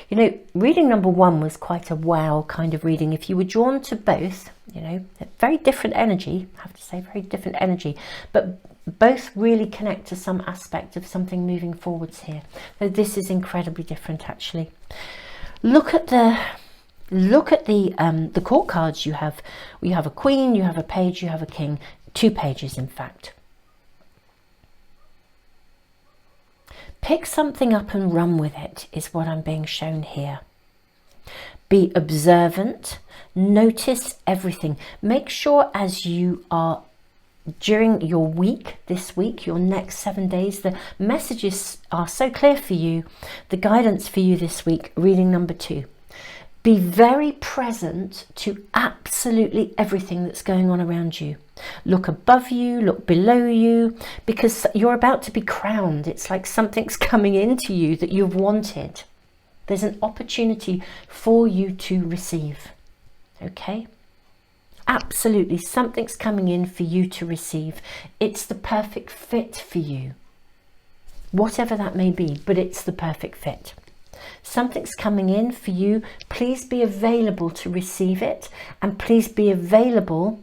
You know, reading number 1 was quite a wow kind of reading. If you were drawn to both, you know, very different energy, I have to say, very different energy, but both really connect to some aspect of something moving forwards here. Though this is incredibly different, actually. Look at the court cards you have. You have a queen, you have a page, you have a king. 2 pages, in fact. Pick something up and run with it is what I'm being shown here. Be observant. Notice everything. Make sure as you are during your week, this week, your next 7 days, the messages are so clear for you, the guidance for you this week, reading number 2. Be very present to absolutely everything that's going on around you. Look above you, look below you, because you're about to be crowned. It's like something's coming into you that you've wanted. There's an opportunity for you to receive. Okay? Absolutely, something's coming in for you to receive. It's the perfect fit for you. Whatever that may be, but it's the perfect fit. Something's coming in for you. Please be available to receive it, and please be available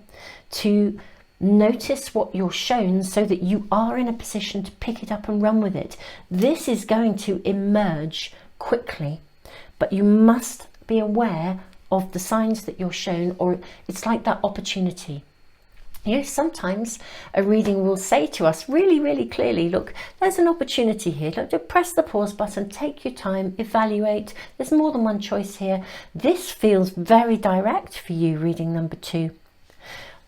to notice what you're shown so that you are in a position to pick it up and run with it. This is going to emerge quickly, but you must be aware of the signs that you're shown, or it's like that opportunity. You know, sometimes a reading will say to us really, really clearly, look, there's an opportunity here. Look, press the pause button, take your time, evaluate. There's more than one choice here. This feels very direct for you, reading number 2.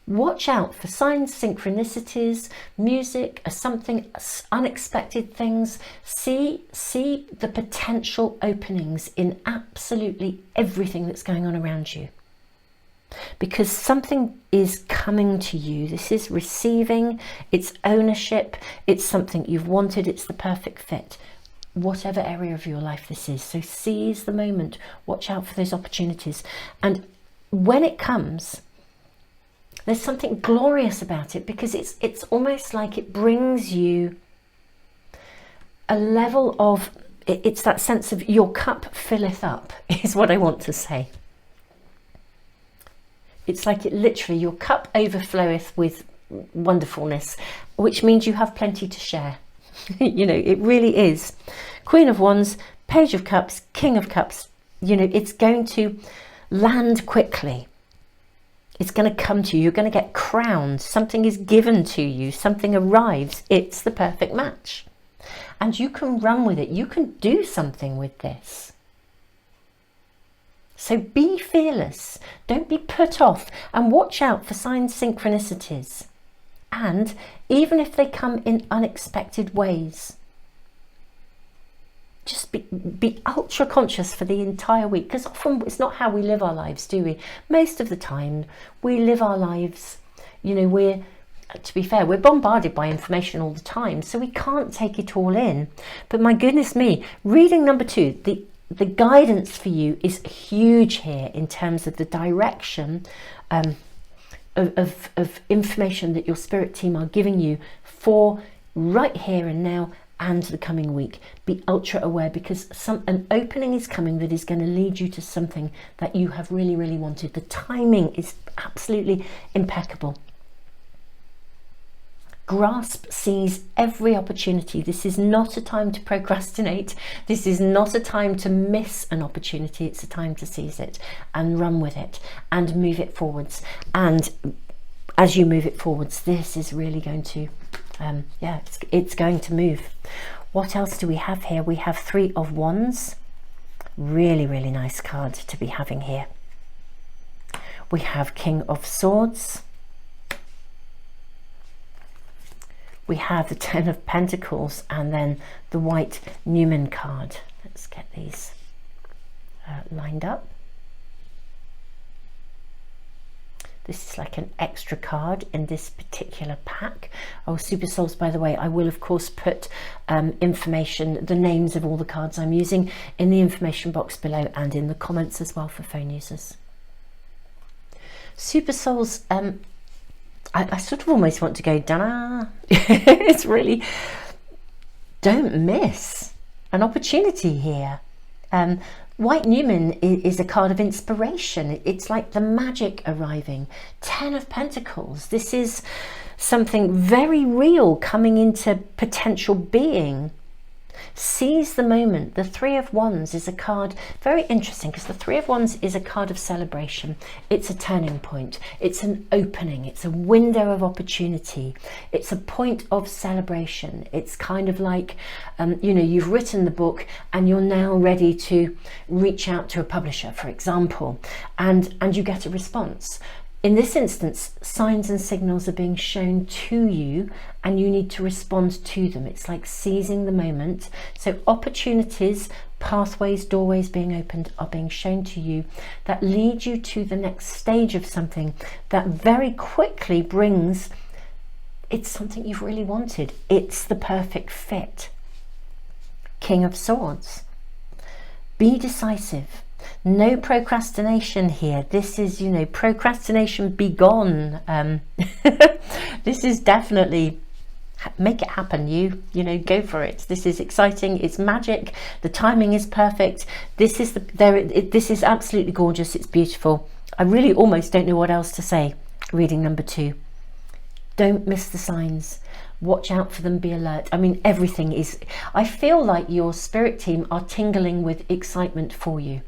Watch out for signs, synchronicities, music, something unexpected things. See the potential openings in absolutely everything that's going on around you. Because something is coming to you. This is receiving, it's ownership, it's something you've wanted, it's the perfect fit. Whatever area of your life this is. So seize the moment, watch out for those opportunities. And when it comes, there's something glorious about it, because it's almost like it brings you a level of, it's that sense of your cup filleth up, is what I want to say. It's like it literally, your cup overfloweth with wonderfulness, which means you have plenty to share. You know, it really is. Queen of Wands, Page of Cups, King of Cups, you know, it's going to land quickly. It's going to come to you. You're going to get crowned. Something is given to you. Something arrives. It's the perfect match. And you can run with it. You can do something with this. So be fearless. Don't be put off. And watch out for signs, synchronicities. And even if they come in unexpected ways, just be ultra conscious for the entire week, because often it's not how we live our lives, do we? Most of the time we live our lives, you know, to be fair, we're bombarded by information all the time, so we can't take it all in. But my goodness me, reading number 2, the guidance for you is huge here in terms of the direction of information that your spirit team are giving you for right here and now and the coming week. Be ultra aware, because an opening is coming that is going to lead you to something that you have really, really wanted. The timing is absolutely impeccable. Grasp, seize every opportunity. This is not a time to procrastinate. This is not a time to miss an opportunity. It's a time to seize it and run with it and move it forwards. And as you move it forwards, this is really going to it's going to move. What else do we have here? We have 3 of Wands. Really, really nice card to be having here. We have King of Swords. We have the 10 of Pentacles, and then the white Numen card. Let's get these lined up. This is like an extra card in this particular pack. Oh, Super Souls, by the way, I will of course put information, the names of all the cards I'm using, in the information box below and in the comments as well for phone users. Super Souls, I sort of almost want to go, da-na. It's really, don't miss an opportunity here. White Numen is a card of inspiration. It's like the magic arriving. 10 of Pentacles. This is something very real coming into potential being. Seize the moment. The 3 of Wands is a card, very interesting, because the 3 of Wands is a card of celebration. It's a turning point. It's an opening. It's a window of opportunity. It's a point of celebration. It's kind of like, you know, you've written the book and you're now ready to reach out to a publisher, for example, and you get a response. In this instance, signs and signals are being shown to you and you need to respond to them. It's like seizing the moment. So opportunities, pathways, doorways being opened are being shown to you that lead you to the next stage of something that very quickly brings, it's something you've really wanted. It's the perfect fit. King of Swords. Be decisive. No procrastination here. This is, you know, procrastination be gone. This is definitely make it happen. You know, go for it. This is exciting. It's magic. The timing is perfect. This is this is absolutely gorgeous. It's beautiful. I really almost don't know what else to say. Reading number 2. Don't miss the signs. Watch out for them, be alert. I mean, everything is, I feel like your spirit team are tingling with excitement for you.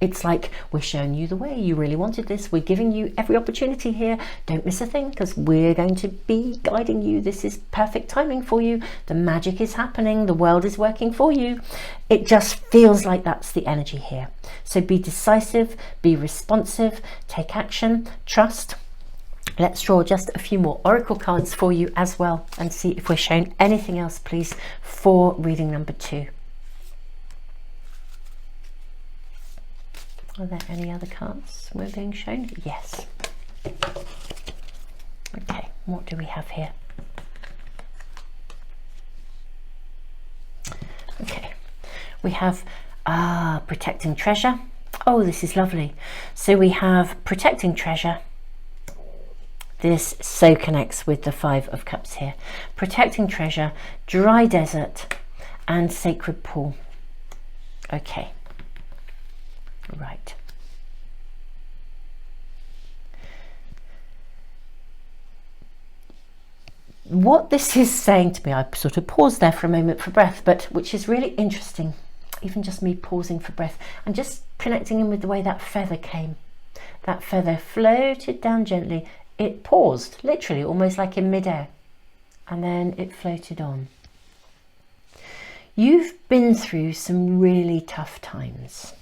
It's like, we're showing you the way. You really wanted this. We're giving you every opportunity here. Don't miss a thing, because we're going to be guiding you. This is perfect timing for you. The magic is happening. The world is working for you. It just feels like that's the energy here. So be decisive, be responsive, take action, trust. Let's draw just a few more oracle cards for you as well and see if we're shown anything else, please, for reading number 2. Are there any other cards we're being shown? Yes. Okay, what do we have here? Okay, we have protecting treasure. Oh, this is lovely. So we have protecting treasure. This so connects with the 5 of Cups here. Protecting treasure, dry desert, and sacred pool. Okay. Right. What this is saying to me, I sort of paused there for a moment for breath, but which is really interesting, even just me pausing for breath and just connecting in with the way that feather came. That feather floated down gently. It paused, literally, almost like in midair, and then it floated on. You've been through some really tough times.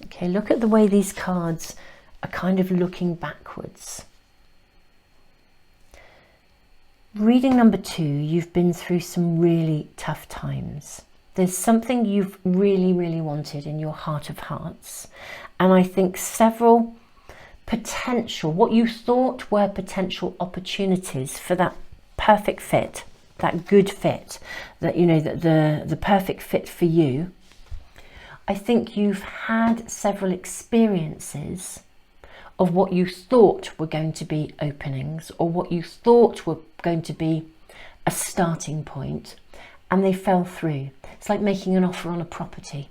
Okay, look at the way these cards are kind of looking backwards. Reading number 2, you've been through some really tough times. There's something you've really, really wanted in your heart of hearts. And I think several potential, what you thought were potential opportunities for that perfect fit, that good fit, that, you know, the perfect fit for you. I think you've had several experiences of what you thought were going to be openings, or what you thought were going to be a starting point, and they fell through. It's like making an offer on a property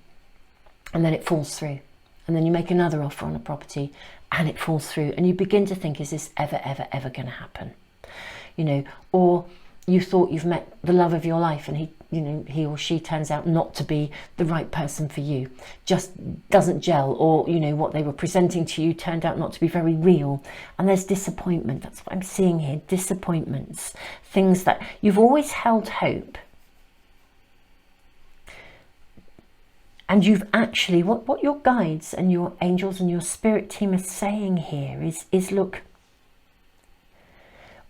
and then it falls through, and then you make another offer on a property and it falls through, and you begin to think, is this ever going to happen? You know, or you thought you've met the love of your life, and he or she turns out not to be the right person for you, just doesn't gel, or, you know, what they were presenting to you turned out not to be very real, and there's disappointment. That's what I'm seeing here, disappointments, things that you've always held hope. And you've actually, what your guides and your angels and your spirit team are saying here is look,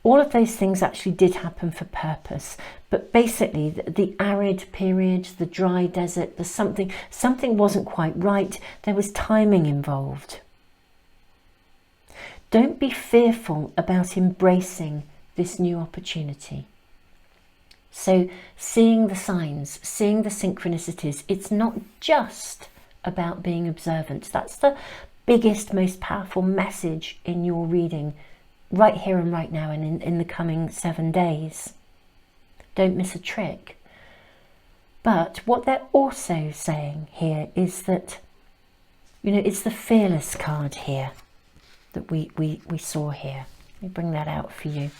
all of those things actually did happen for purpose. But basically, the arid period, the dry desert, the something wasn't quite right. There was timing involved. Don't be fearful about embracing this new opportunity. So seeing the signs, seeing the synchronicities, it's not just about being observant. That's the biggest, most powerful message in your reading right here and right now, and in the coming 7 days. Don't miss a trick. But what they're also saying here is that, you know, it's the fearless card here that we saw here. Let me bring that out for you.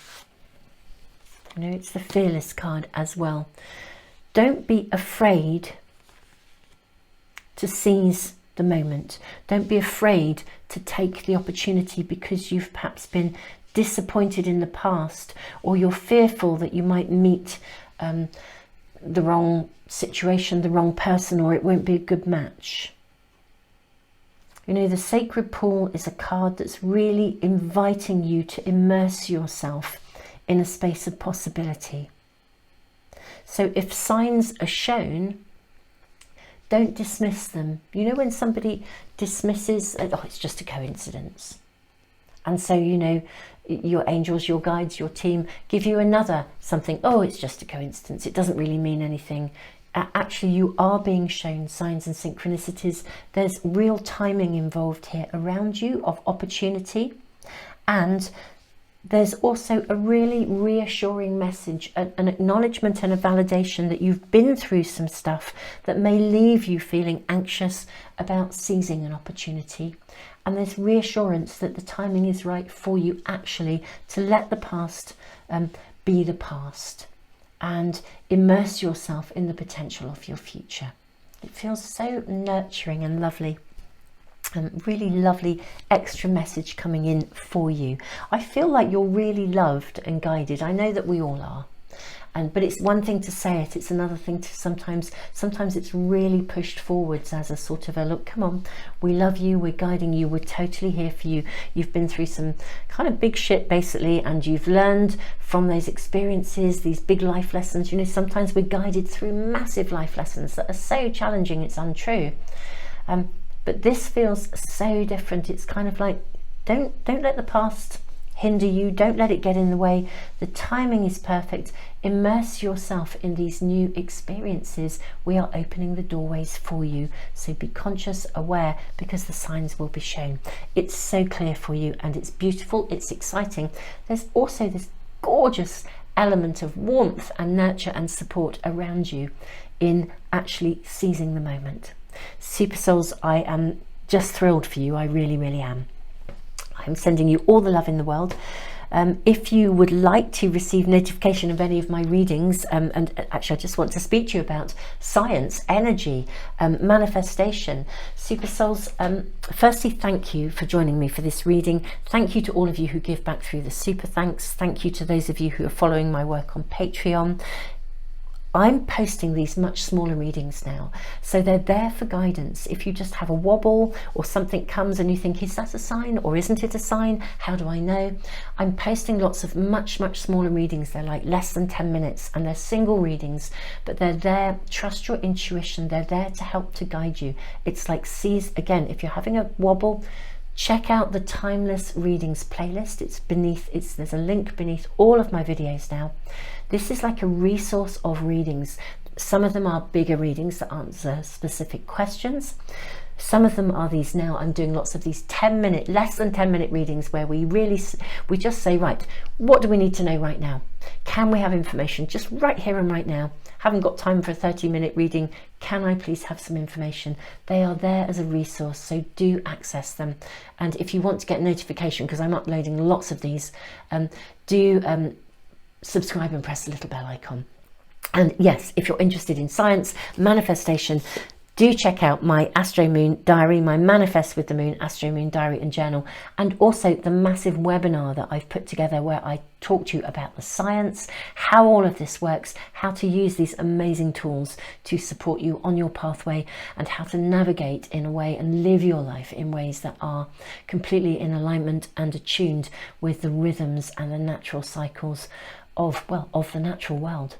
You know, it's the fearless card as well. Don't be afraid to seize the moment. Don't be afraid to take the opportunity because you've perhaps been disappointed in the past, or you're fearful that you might meet the wrong situation, the wrong person, or it won't be a good match. You know, the sacred pool is a card that's really inviting you to immerse yourself in a space of possibility. So if signs are shown, Don't dismiss them. You know, when somebody dismisses, oh, it's just a coincidence. And so, you know, your angels, your guides, your team give you another something. Oh, it's just a coincidence. It doesn't really mean anything. Actually, you are being shown signs and synchronicities. There's real timing involved here around you of opportunity. And there's also a really reassuring message, an acknowledgement and a validation that you've been through some stuff that may leave you feeling anxious about seizing an opportunity. And there's reassurance that the timing is right for you actually to let the past be the past and immerse yourself in the potential of your future. It feels so nurturing and lovely. Really lovely extra message coming in for you. I feel like you're really loved and guided. I know that we all are. But it's one thing to say it, it's another thing to sometimes it's really pushed forwards as a sort of a look, come on, we love you, we're guiding you, we're totally here for you. You've been through some kind of big shit basically, and you've learned from those experiences, these big life lessons. You know, sometimes we're guided through massive life lessons that are so challenging it's untrue. But this feels so different. It's kind of like, don't let the past hinder you, don't let it get in the way. The timing is perfect. Immerse yourself in these new experiences. We are opening the doorways for you, so be conscious, aware, because the signs will be shown. It's so clear for you, and it's beautiful, it's exciting. There's also this gorgeous element of warmth and nurture and support around you in actually seizing the moment. Super Souls, I am just thrilled for you. I really, really am. I'm sending you all the love in the world. If you would like to receive notification of any of my readings, and actually I just want to speak to you about science, energy, manifestation. Super Souls, firstly, thank you for joining me for this reading. Thank you to all of you who give back through the super thanks. Thank you to those of you who are following my work on Patreon. I'm posting these much smaller readings now, so they're there for guidance. If you just have a wobble or something comes and you think, is that a sign or isn't it a sign? How do I know? I'm posting lots of much smaller readings. They're like less than 10 minutes and they're single readings, but they're there. Trust your intuition. They're there to help to guide you. It's like seize, again, if you're having a wobble, check out the Timeless Readings playlist. There's a link beneath all of my videos now. This is like a resource of readings. Some of them are bigger readings that answer specific questions. Some of them are these now. I'm doing lots of these 10-minute, less than 10-minute readings where we just say, right, what do we need to know right now? Can we have information just right here and right now? Haven't got time for a 30-minute reading. Can I please have some information? They are there as a resource, so do access them. And if you want to get notification, because I'm uploading lots of these, do subscribe and press the little bell icon. And yes, if you're interested in science, manifestation, do check out my Astro-Moon diary, my Manifest with the Moon Astro-Moon diary and journal, and also the massive webinar that I've put together where I talk to you about the science, how all of this works, how to use these amazing tools to support you on your pathway, and how to navigate in a way and live your life in ways that are completely in alignment and attuned with the rhythms and the natural cycles of the natural world.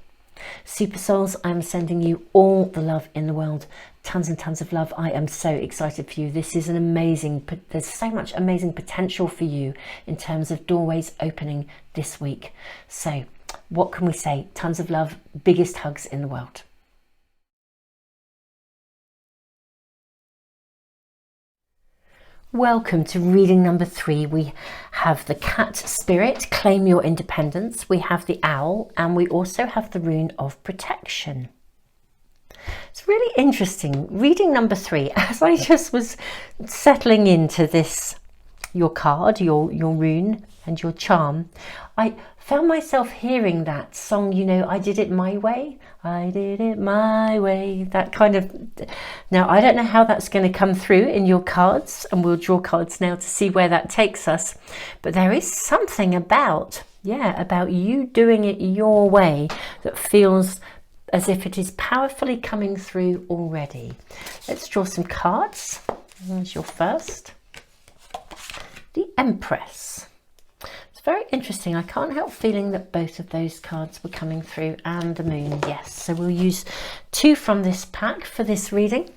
Super Souls, I'm sending you all the love in the world. Tons and tons of love. I am so excited for you. This is an amazing, there's so much amazing potential for you in terms of doorways opening this week. So what can we say? Tons of love, biggest hugs in the world. Welcome to reading number 3. We have the cat spirit, claim your independence. We have the owl, and we also have the rune of protection. It's really interesting. Reading number 3, as I just was settling into this, your card, your rune and your charm, I found myself hearing that song, you know, I did it my way. I did it my way. That kind of, now I don't know how that's going to come through in your cards, and we'll draw cards now to see where that takes us. But there is something about you doing it your way that feels as if it is powerfully coming through already. Let's draw some cards. Here's your first. The Empress. It's very interesting. I can't help feeling that both of those cards were coming through, and the Moon, yes. So we'll use 2 from this pack for this reading.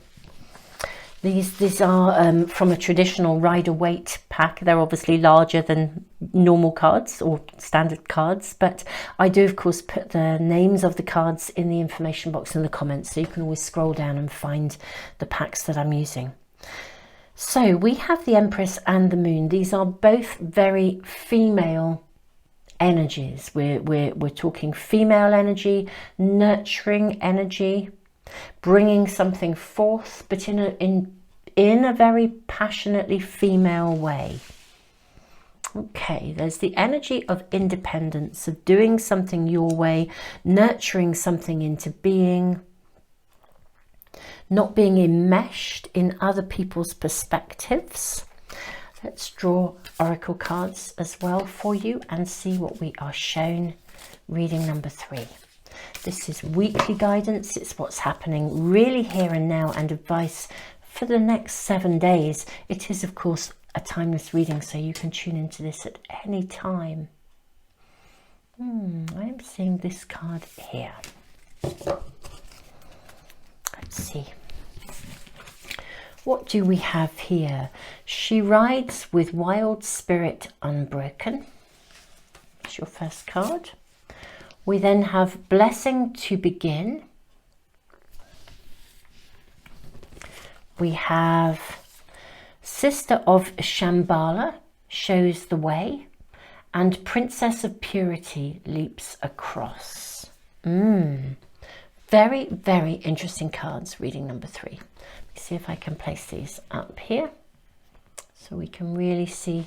These are from a traditional Rider-Waite pack. They're obviously larger than normal cards or standard cards, but I do of course put the names of the cards in the information box in the comments, so you can always scroll down and find the packs that I'm using. So we have the Empress and the Moon. These are both very female energies. We're talking female energy, nurturing energy, bringing something forth, but in a very passionately female way. Okay, there's the energy of independence, of doing something your way, nurturing something into being, not being enmeshed in other people's perspectives. Let's draw oracle cards as well for you and see what we are shown. Reading number 3. This is weekly guidance. It's what's happening really here and now and advice for the next 7 days. It is of course a timeless reading, so you can tune into this at any time. I am seeing this card here. Let's see. What do we have here? She rides with wild spirit unbroken. That's your first card. We then have blessing to begin. We have Sister of Shambhala shows the way, and Princess of Purity leaps across. Very, very interesting cards, reading number 3. Let me see if I can place these up here so we can really see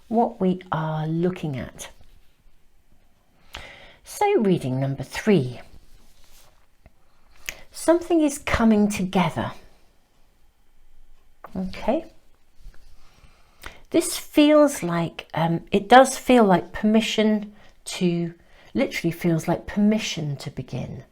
what we are looking at. So reading number 3. Something is coming together. Okay. This feels like, it does feel like permission to, literally feels like permission to begin.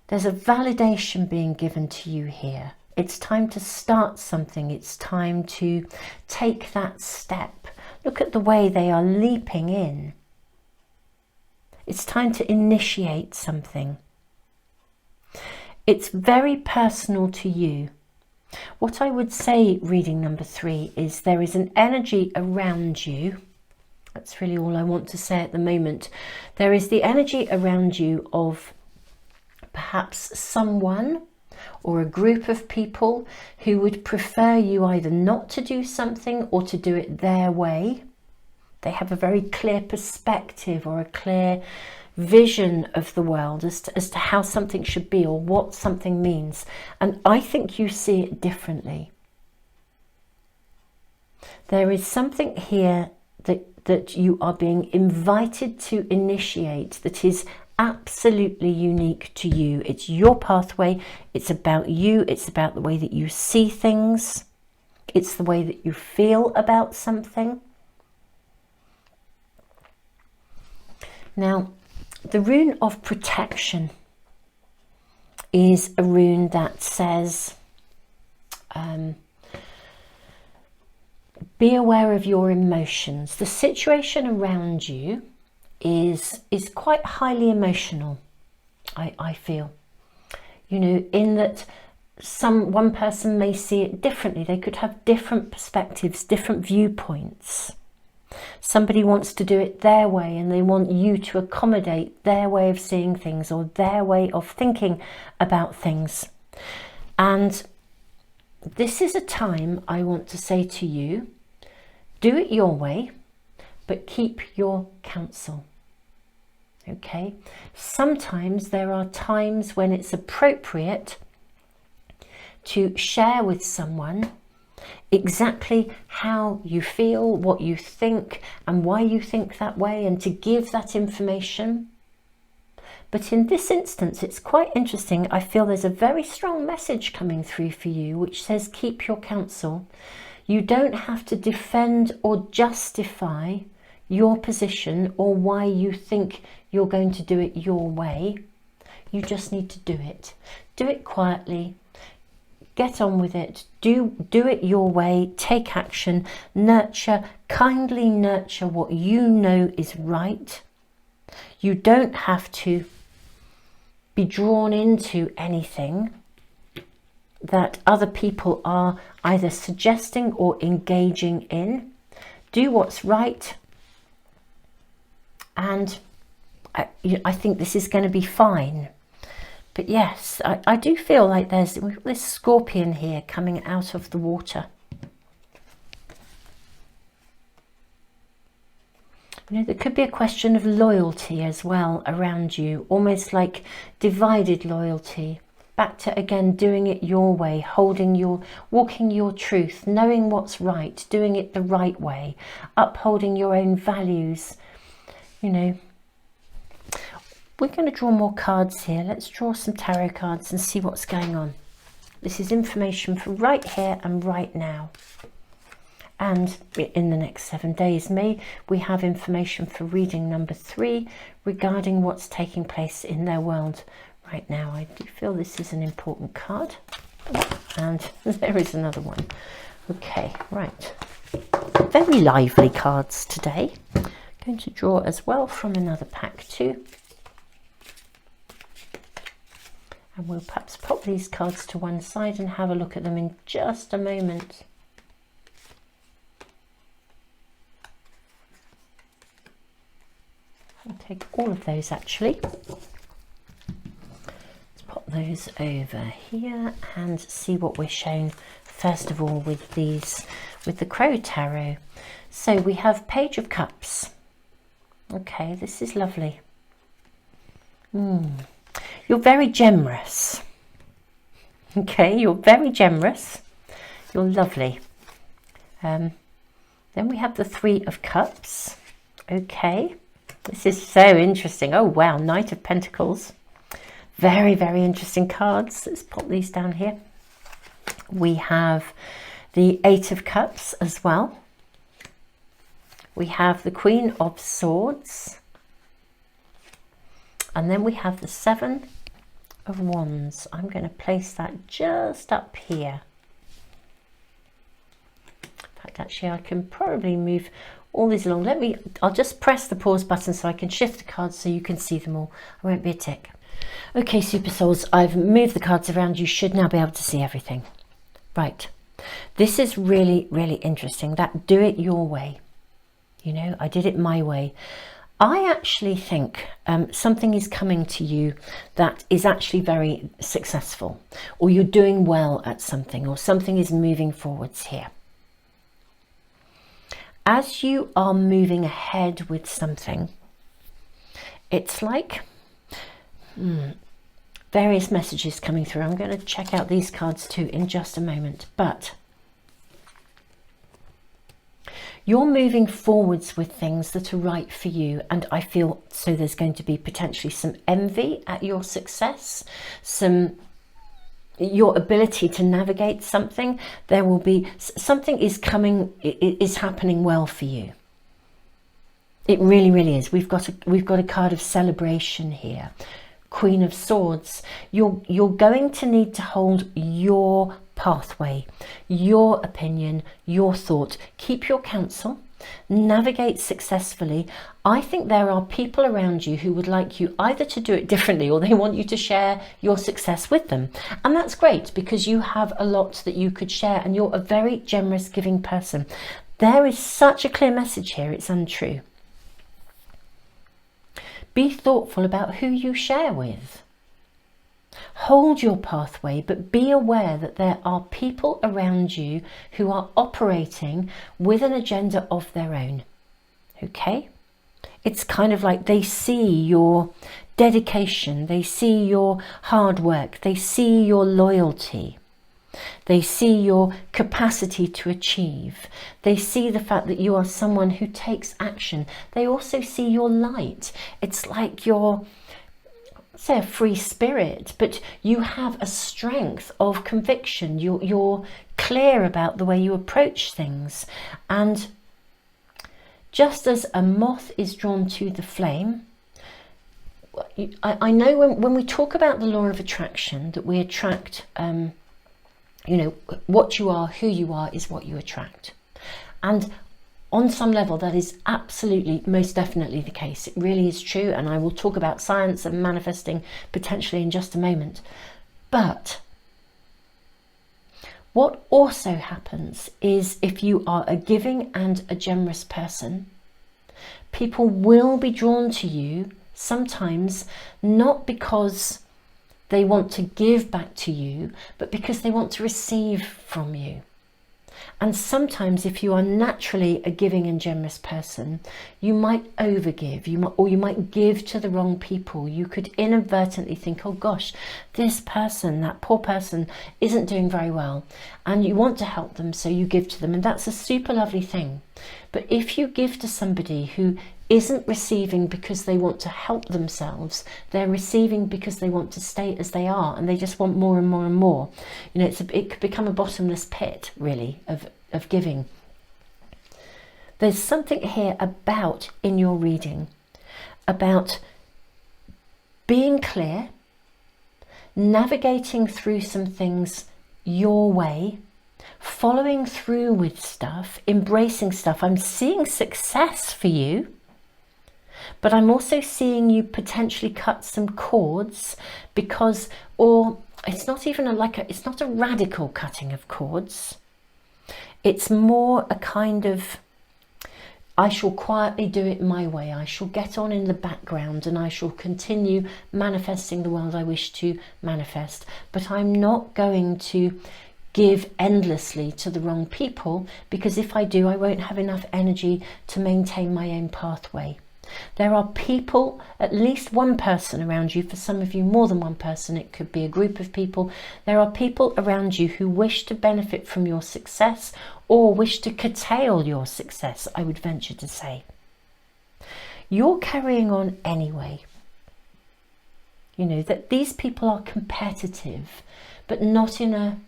There's a validation being given to you here. It's time to start something. It's time to take that step. Look at the way they are leaping in. It's time to initiate something. It's very personal to you. What I would say, reading number 3, is there is an energy around you. That's really all I want to say at the moment. There is the energy around you of perhaps someone or a group of people who would prefer you either not to do something or to do it their way. They have a very clear perspective or a clear vision of the world as to how something should be or what something means. And I think you see it differently. There is something here that you are being invited to initiate that is absolutely unique to you. It's your pathway. It's about you. It's about the way that you see things. It's the way that you feel about something. Now, the rune of protection is a rune that says, be aware of your emotions. The situation around you is quite highly emotional, I feel. You know, in that one person may see it differently. They could have different perspectives, different viewpoints. Somebody wants to do it their way and they want you to accommodate their way of seeing things or their way of thinking about things. And this is a time, I want to say to you, do it your way, but keep your counsel. Okay? Sometimes there are times when it's appropriate to share with someone exactly how you feel, what you think, and why you think that way, and to give that information. But in this instance, it's quite interesting. I feel there's a very strong message coming through for you, which says keep your counsel. You don't have to defend or justify your position or why you think you're going to do it your way. You just need to do it. Do it quietly. Get on with it. Do it your way. Take action. Nurture, kindly nurture what you know is right. You don't have to be drawn into anything. that other people are either suggesting or engaging in. Do what's right, and I think this is going to be fine. But yes, I do feel like there's this scorpion here coming out of the water. You know, there could be a question of loyalty as well around you, almost like divided loyalty. Back to, again, doing it your way, walking your truth, knowing what's right, doing it the right way, upholding your own values. You know, we're going to draw more cards here. Let's draw some tarot cards and see what's going on. This is information for right here and right now. And in the next 7 days, we have information for reading number 3 regarding what's taking place in their world right now. I do feel this is an important card. And there is another one. Okay, right. Very lively cards today. I'm going to draw as well from another pack too. And we'll perhaps pop these cards to one side and have a look at them in just a moment. I'll take all of those actually. Let's pop those over here and see what we're shown first of all with the Crow Tarot. So we have Page of Cups. Okay, this is lovely. You're very generous. Okay, you're very generous. You're lovely. Then we have the Three of Cups. Okay, this is so interesting. Oh wow, Knight of Pentacles. Very, very interesting cards. Let's pop these down here. We have the Eight of Cups as well. We have the Queen of Swords. And then we have the Seven of Wands. I'm going to place that just up here. In fact, actually, I can probably move all these along. I'll just press the pause button so I can shift the cards so you can see them all. I won't be a tick. Okay, Super Souls, I've moved the cards around. You should now be able to see everything. Right. This is really, really interesting. That do it your way. You know, I did it my way. I actually think something is coming to you that is actually very successful, or you're doing well at something, or something is moving forwards here. As you are moving ahead with something, it's like various messages coming through. I'm going to check out these cards too in just a moment, but you're moving forwards with things that are right for you, and I feel so there's going to be potentially some envy at your success, your ability to navigate something. There will be something is happening well for you. It really, really is. We've got a card of celebration here. Queen of Swords. You're going to need to hold your pathway, your opinion, your thought. Keep your counsel, navigate successfully. I think there are people around you who would like you either to do it differently, or they want you to share your success with them. And that's great, because you have a lot that you could share, and you're a very generous, giving person. There is such a clear message here, it's untrue. Be thoughtful about who you share with. Hold your pathway, but be aware that there are people around you who are operating with an agenda of their own. Okay? It's kind of like they see your dedication, they see your hard work, they see your loyalty. They see your capacity to achieve. They see the fact that you are someone who takes action. They also see your light. It's like you're, say, a free spirit, but you have a strength of conviction. You're clear about the way you approach things. And just as a moth is drawn to the flame, I know when we talk about the law of attraction, that we attract you know, what you are, who you are, is what you attract. And on some level, that is absolutely, most definitely the case. It really is true. And I will talk about science and manifesting potentially in just a moment. But What also happens is if you are a giving and a generous person, people will be drawn to you sometimes not because they want to give back to you, but because they want to receive from you. And sometimes if you are naturally a giving and generous person, you might overgive, or you might give to the wrong people. You could inadvertently think, oh gosh, this person, that poor person isn't doing very well, and you want to help them, so you give to them, and that's a super lovely thing. But if you give to somebody who isn't receiving because they want to help themselves, they're receiving because they want to stay as they are, and they just want more and more and more. You know, it could become a bottomless pit, really, of giving. There's something here about, in your reading, about being clear, navigating through some things your way, following through with stuff, embracing stuff. I'm seeing success for you, but I'm also seeing you potentially cut some cords because, or it's not even it's not a radical cutting of cords. It's more a kind of, I shall quietly do it my way. I shall get on in the background and I shall continue manifesting the world I wish to manifest. But I'm not going to give endlessly to the wrong people, because if I do, I won't have enough energy to maintain my own pathway. There are people, at least one person around you, for some of you more than one person, it could be a group of people. There are people around you who wish to benefit from your success or wish to curtail your success, I would venture to say. You're carrying on anyway. You know, that these people are competitive, but not in a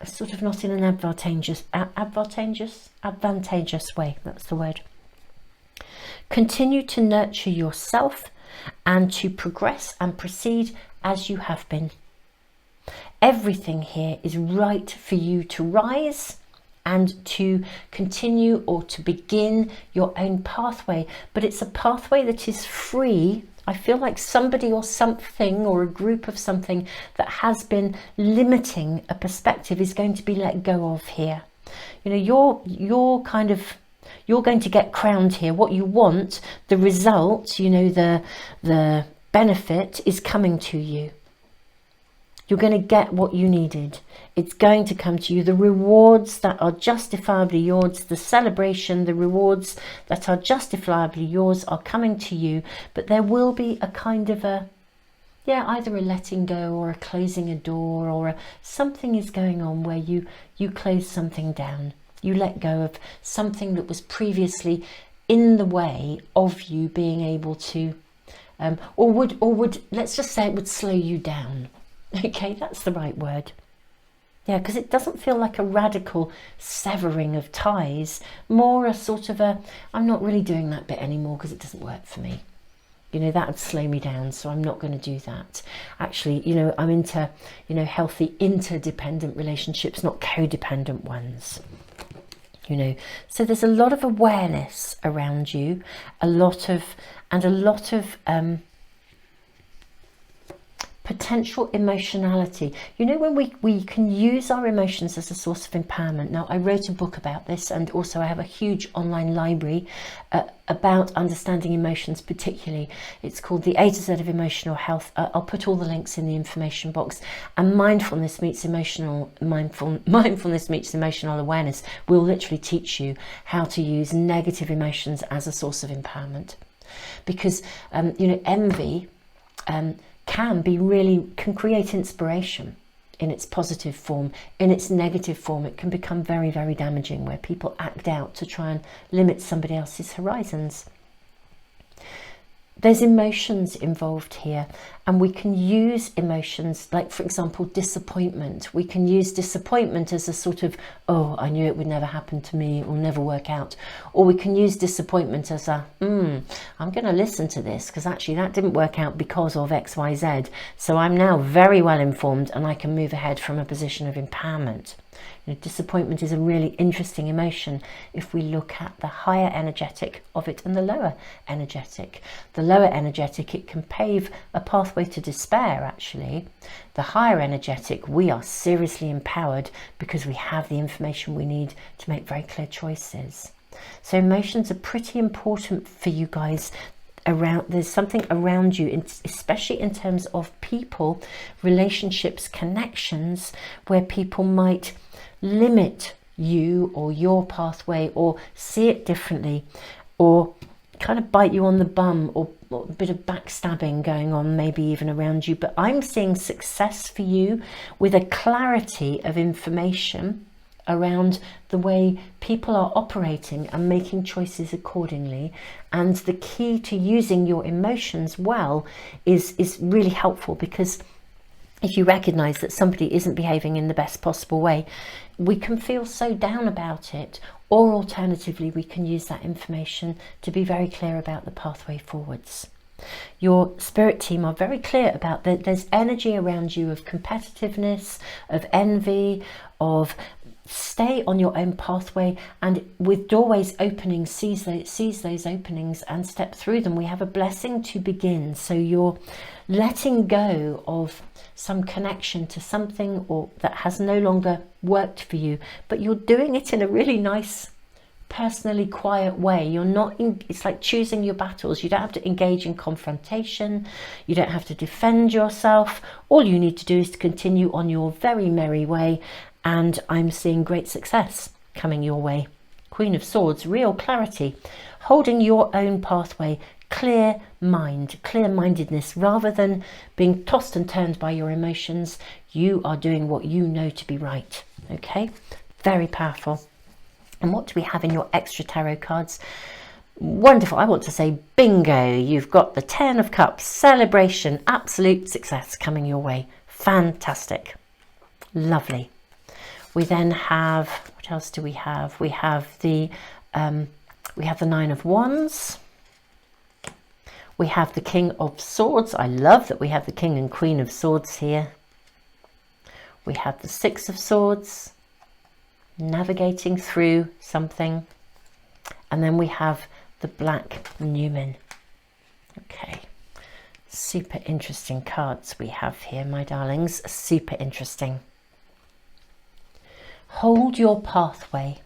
sort of, not in an advantageous way, that's the word. Continue to nurture yourself and to progress and proceed as you have been. Everything here is right for you to rise and to continue or to begin your own pathway, but it's a pathway that is free. I feel like somebody or something or a group of something that has been limiting a perspective is going to be let go of here. You know, you're going to get crowned here. What you want, the result, you know, the benefit is coming to you. You're going to get what you needed. It's going to come to you. The rewards that are justifiably yours, the celebration, the rewards that are justifiably yours are coming to you. But there will be a kind of either a letting go or a closing a door, or something is going on where you close something down. You let go of something that was previously in the way of you being able to, or would, let's just say it would slow you down. Okay, that's the right word. Yeah, because it doesn't feel like a radical severing of ties, more a sort of I'm not really doing that bit anymore because it doesn't work for me. You know, that would slow me down, so I'm not going to do that. Actually, you know, I'm into, you know, healthy interdependent relationships, not codependent ones. You know, so there's a lot of awareness around you, a lot of potential emotionality. You know, when we can use our emotions as a source of empowerment. Now, I wrote a book about this, and also I have a huge online library about understanding emotions particularly. It's called The A to Z of Emotional Health. I'll put all the links in the information box. And mindfulness meets emotional awareness will literally teach you how to use negative emotions as a source of empowerment. Because you know, envy can create inspiration in its positive form. In its negative form, it can become very, very damaging, where people act out to try and limit somebody else's horizons. There's emotions involved here, and we can use emotions like, for example, disappointment. We can use disappointment as a sort of, oh, I knew it would never happen to me, it will never work out. Or we can use disappointment as a, I'm going to listen to this because actually that didn't work out because of X, Y, Z. So I'm now very well informed and I can move ahead from a position of empowerment. Disappointment is a really interesting emotion if we look at the higher energetic of it and the lower energetic. The lower energetic, it can pave a pathway to despair, actually. The higher energetic, we are seriously empowered because we have the information we need to make very clear choices. So emotions are pretty important for you guys. There's something around you, especially in terms of people, relationships, connections, where people might limit you or your pathway, or see it differently, or kind of bite you on the bum, or a bit of backstabbing going on, maybe even around you. But I'm seeing success for you with a clarity of information around the way people are operating and making choices accordingly. And the key to using your emotions well is really helpful, because if you recognize that somebody isn't behaving in the best possible way, we can feel so down about it, or alternatively we can use that information to be very clear about the pathway forwards. Your spirit team are very clear about that. There's energy around you of competitiveness, of envy, of stay on your own pathway, and with doorways opening, seize those openings and step through them. We have a blessing to begin. So you're letting go of some connection to something or that has no longer worked for you, but you're doing it in a really nice, personally quiet way. You're not it's like choosing your battles. You don't have to engage in confrontation, you don't have to defend yourself. All you need to do is to continue on your very merry way, and I'm seeing great success coming your way. Queen of Swords, real clarity, holding your own pathway, clear mind, clear-mindedness. Rather than being tossed and turned by your emotions, you are doing what you know to be right. Okay, very powerful. And what do we have in your extra tarot cards? Wonderful. I want to say bingo. You've got the 10 of Cups, celebration, absolute success coming your way. Fantastic. Lovely. We then have, what else do we have? We have the 9 of Wands. We have the King of Swords. I love that we have the King and Queen of Swords here. We have the 6 of Swords, navigating through something. And then we have the Black Numen. Okay, super interesting cards we have here, my darlings. Super interesting. Hold your pathway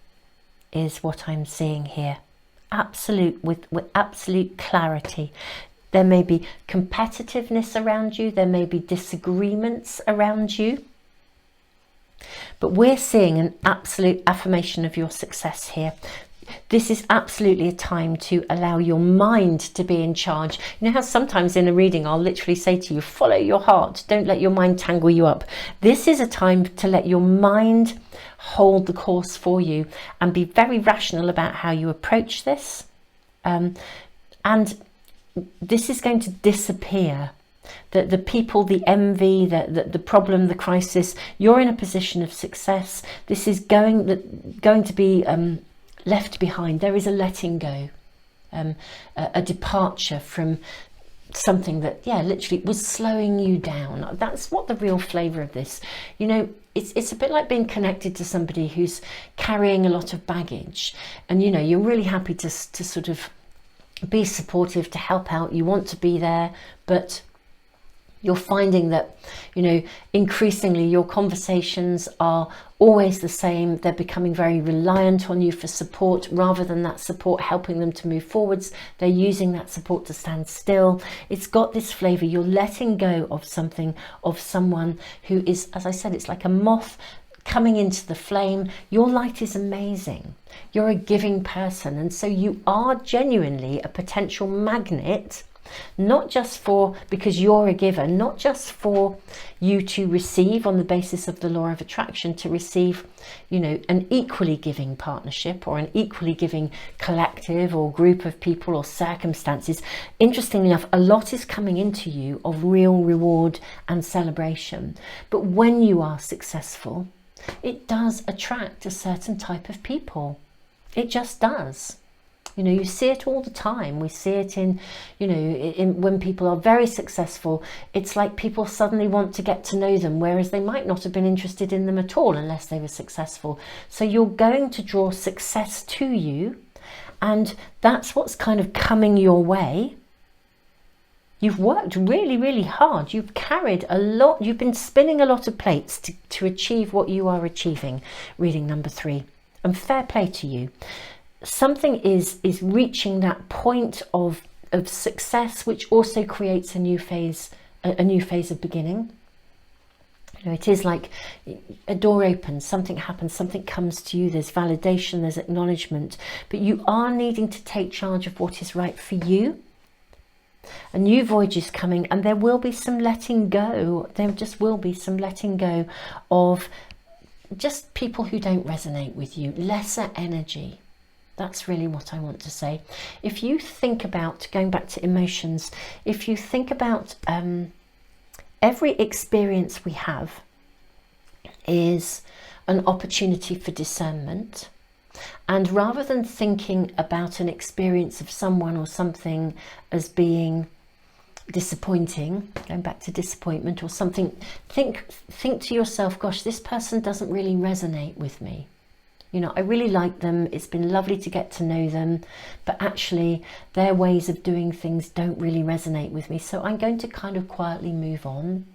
is what I'm seeing here. Absolute, with absolute clarity. There may be competitiveness around you, there may be disagreements around you, but we're seeing an absolute affirmation of your success here. This is absolutely a time to allow your mind to be in charge. You know how sometimes in a reading I'll literally say to you, follow your heart, don't let your mind tangle you up. This is a time to let your mind hold the course for you and be very rational about how you approach this. And this is going to disappear. The people, the envy, the problem, the crisis, you're in a position of success. This is going to be left behind. There is a letting go, a departure from something that, yeah, literally was slowing you down. That's what the real flavour of this, you know, it's a bit like being connected to somebody who's carrying a lot of baggage, and you know, you're really happy to sort of be supportive, to help out, you want to be there, but you're finding that, you know, increasingly your conversations are always the same. They're becoming very reliant on you for support rather than that support helping them to move forwards. They're using that support to stand still. It's got this flavour. You're letting go of something, of someone who is, as I said, it's like a moth coming into the flame. Your light is amazing. You're a giving person, and so you are genuinely a potential magnet. Not just for, because you're a giver, not just for you to receive on the basis of the law of attraction, to receive, you know, an equally giving partnership or an equally giving collective or group of people or circumstances. Interestingly enough, a lot is coming into you of real reward and celebration. But when you are successful, it does attract a certain type of people. It just does. You know, you see it all the time. We see it in, you know, when people are very successful, it's like people suddenly want to get to know them, whereas they might not have been interested in them at all unless they were successful. So you're going to draw success to you, and that's what's kind of coming your way. You've worked really, really hard. You've carried a lot. You've been spinning a lot of plates to achieve what you are achieving, reading number 3. And fair play to you. Something is reaching that point of success, which also creates a new phase of beginning. You know, it is like a door opens, something happens, something comes to you, there's validation, there's acknowledgement, but you are needing to take charge of what is right for you. A new voyage is coming, and there will be some letting go. There just will be some letting go of just people who don't resonate with you, lesser energy. That's really what I want to say. If you think about, going back to emotions, if you think about every experience we have is an opportunity for discernment. And rather than thinking about an experience of someone or something as being disappointing, going back to disappointment or something, think to yourself, gosh, this person doesn't really resonate with me. You know, I really like them, it's been lovely to get to know them, but actually their ways of doing things don't really resonate with me. So I'm going to kind of quietly move on.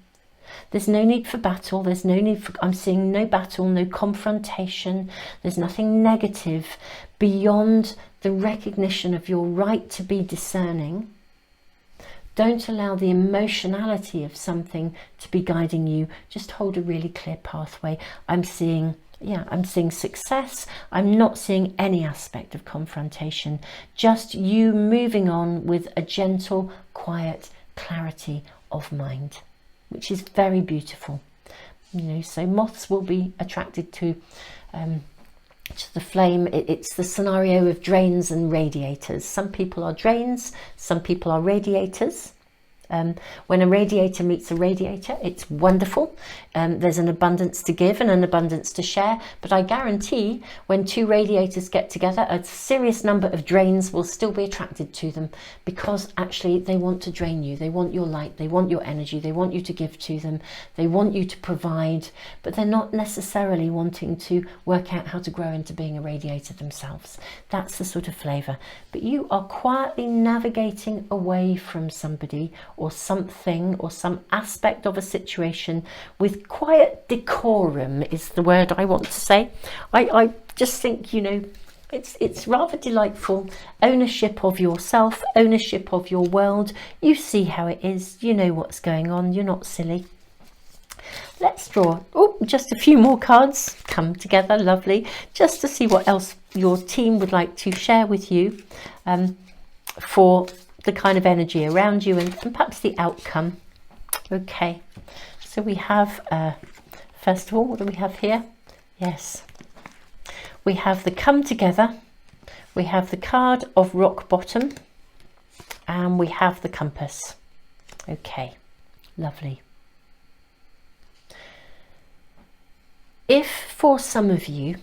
There's no need for battle. There's no need for, I'm seeing no battle, no confrontation. There's nothing negative beyond the recognition of your right to be discerning. Don't allow the emotionality of something to be guiding you. Just hold a really clear pathway. I'm seeing success. I'm not seeing any aspect of confrontation. Just you moving on with a gentle, quiet clarity of mind, which is very beautiful. You know, so moths will be attracted to the flame. It's the scenario of drains and radiators. Some people are drains, some people are radiators. When a radiator meets a radiator, it's wonderful. There's an abundance to give and an abundance to share, but I guarantee when two radiators get together, a serious number of drains will still be attracted to them, because actually they want to drain you. They want your light, they want your energy, they want you to give to them, they want you to provide, but they're not necessarily wanting to work out how to grow into being a radiator themselves. That's the sort of flavour. But you are quietly navigating away from somebody or something or some aspect of a situation with quiet decorum is the word I want to say. I just think, you know, it's rather delightful. Ownership of yourself, ownership of your world. You see how it is, you know what's going on, you're not silly. Let's draw just a few more cards come together, lovely, just to see what else your team would like to share with you for the kind of energy around you and perhaps the outcome. Okay, so we have first of all, what do we have here? Yes, we have the come together, we have the card of rock bottom, and we have the compass. Okay, lovely. If for some of you,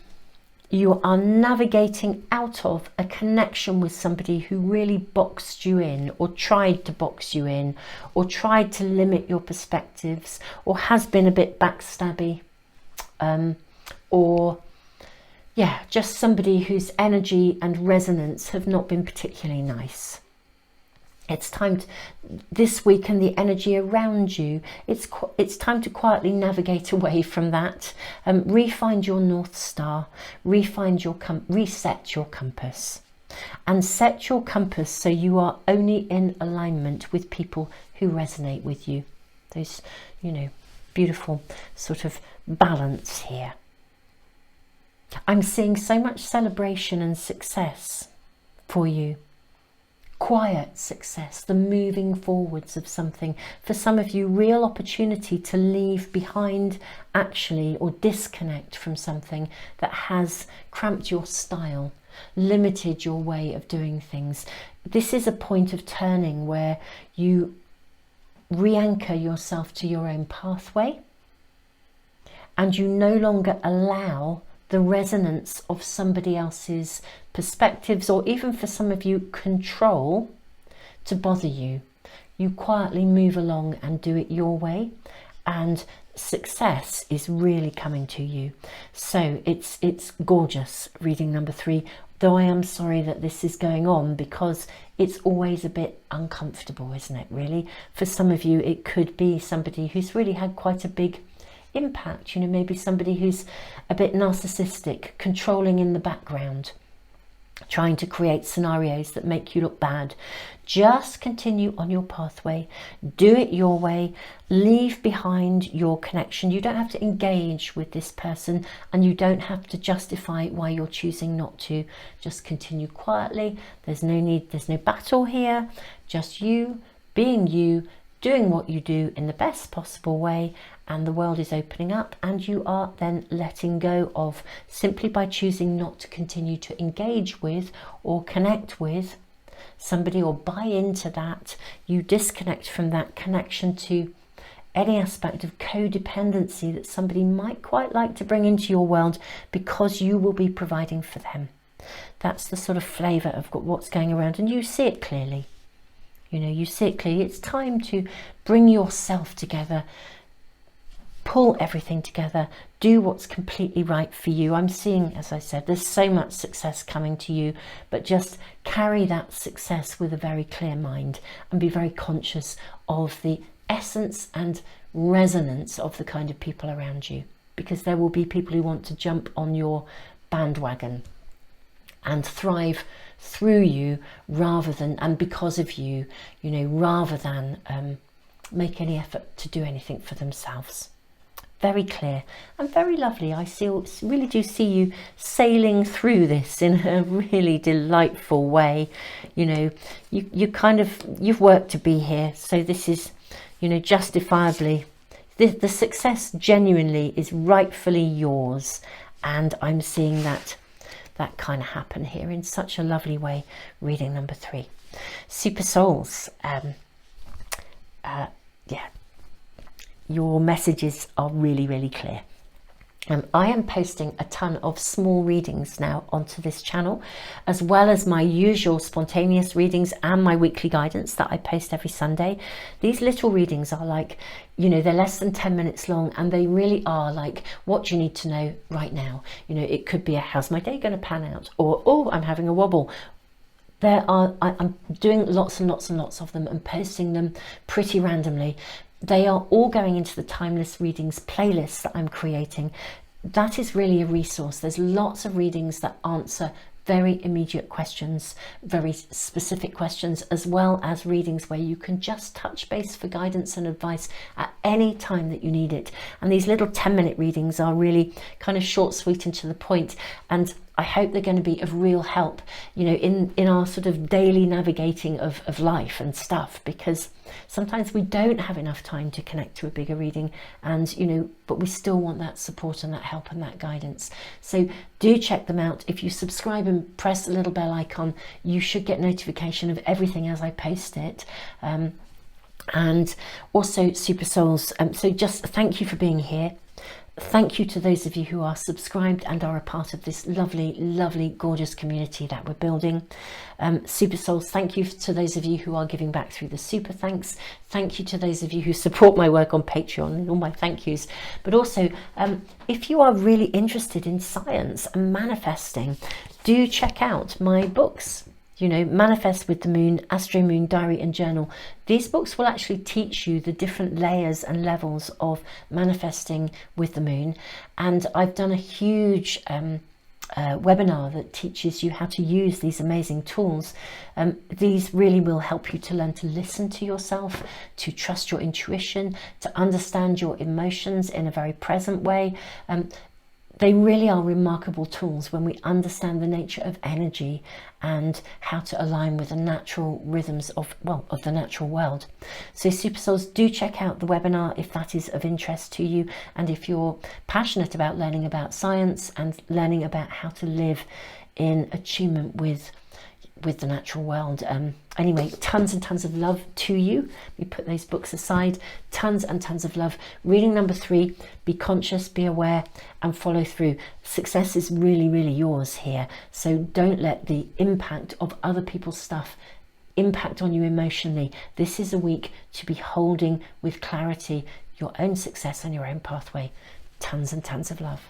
you are navigating out of a connection with somebody who really boxed you in, or tried to box you in, or tried to limit your perspectives, or has been a bit backstabby, or yeah, just somebody whose energy and resonance have not been particularly nice. It's time to, this week and the energy around you, it's time to quietly navigate away from that. Refind your North Star, reset your compass, and set your compass so you are only in alignment with people who resonate with you. Those, you know, beautiful sort of balance here. I'm seeing so much celebration and success for you. Quiet success, the moving forwards of something. For some of you, real opportunity to leave behind actually, or disconnect from something that has cramped your style, limited your way of doing things. This is a point of turning where you re-anchor yourself to your own pathway, and you no longer allow the resonance of somebody else's perspectives, or even for some of you, control, to bother you. You quietly move along and do it your way, and success is really coming to you. So it's gorgeous, reading number 3, though I am sorry that this is going on, because it's always a bit uncomfortable, isn't it, really? For some of you, it could be somebody who's really had quite a big impact, you know, maybe somebody who's a bit narcissistic, controlling in the background, trying to create scenarios that make you look bad. Just continue on your pathway, do it your way, leave behind your connection. You don't have to engage with this person, and you don't have to justify why you're choosing not to. Just continue quietly. There's no need, there's no battle here, just you being you, doing what you do in the best possible way, and the world is opening up, and you are then letting go of, simply by choosing not to continue to engage with or connect with somebody or buy into that. You disconnect from that connection to any aspect of codependency that somebody might quite like to bring into your world, because you will be providing for them. That's the sort of flavour of what's going around, and you see it clearly. You know, you see it clearly. It's time to bring yourself together, pull everything together, do what's completely right for you. I'm seeing, as I said, there's so much success coming to you, but just carry that success with a very clear mind, and be very conscious of the essence and resonance of the kind of people around you, because there will be people who want to jump on your bandwagon and thrive through you rather than, and because of you, you know, rather than make any effort to do anything for themselves. Very clear and very lovely. I really do see you sailing through this in a really delightful way. You know, you've worked to be here, so this is, you know, justifiably, the success genuinely is rightfully yours, and I'm seeing that kind of happen here in such a lovely way. Reading number 3, Super Souls. Yeah, your messages are really, really clear. I am posting a ton of small readings now onto this channel, as well as my usual spontaneous readings and my weekly guidance that I post every Sunday. These little readings are like, you know, they're less than 10 minutes long, and they really are like, what do you need to know right now? You know, it could be a, how's my day going to pan out? Or, oh, I'm having a wobble. I'm doing lots and lots and lots of them and posting them pretty randomly. They are all going into the Timeless Readings playlist that I'm creating. That is really a resource. There's lots of readings that answer very immediate questions, very specific questions, as well as readings where you can just touch base for guidance and advice at any time that you need it. And these little 10-minute readings are really kind of short, sweet, and to the point. And I hope they're going to be of real help, you know, in our sort of daily navigating of life and stuff, because sometimes we don't have enough time to connect to a bigger reading, and, you know, but we still want that support and that help and that guidance. So do check them out. If you subscribe and press the little bell icon, you should get notification of everything as I post it. And also Super Souls. So just thank you for being here. Thank you to those of you who are subscribed and are a part of this lovely, lovely, gorgeous community that we're building. Super Souls, thank you to those of you who are giving back through the super thanks. Thank you to those of you who support my work on Patreon, and all my thank yous. But also, if you are really interested in science and manifesting, do check out my books. You know, Manifest with the Moon, Astro-Moon, Diary and Journal. These books will actually teach you the different layers and levels of manifesting with the moon. And I've done a huge webinar that teaches you how to use these amazing tools. These really will help you to learn to listen to yourself, to trust your intuition, to understand your emotions in a very present way. They really are remarkable tools when we understand the nature of energy and how to align with the natural rhythms of the natural world. So Super Souls, do check out the webinar if that is of interest to you, and if you're passionate about learning about science and learning about how to live in attunement with with the natural world. Anyway, tons and tons of love to you. We put those books aside. Tons and tons of love. Reading number 3, be conscious, be aware, and follow through. Success is really, really yours here. So don't let the impact of other people's stuff impact on you emotionally. This is a week to be holding with clarity your own success and your own pathway. Tons and tons of love.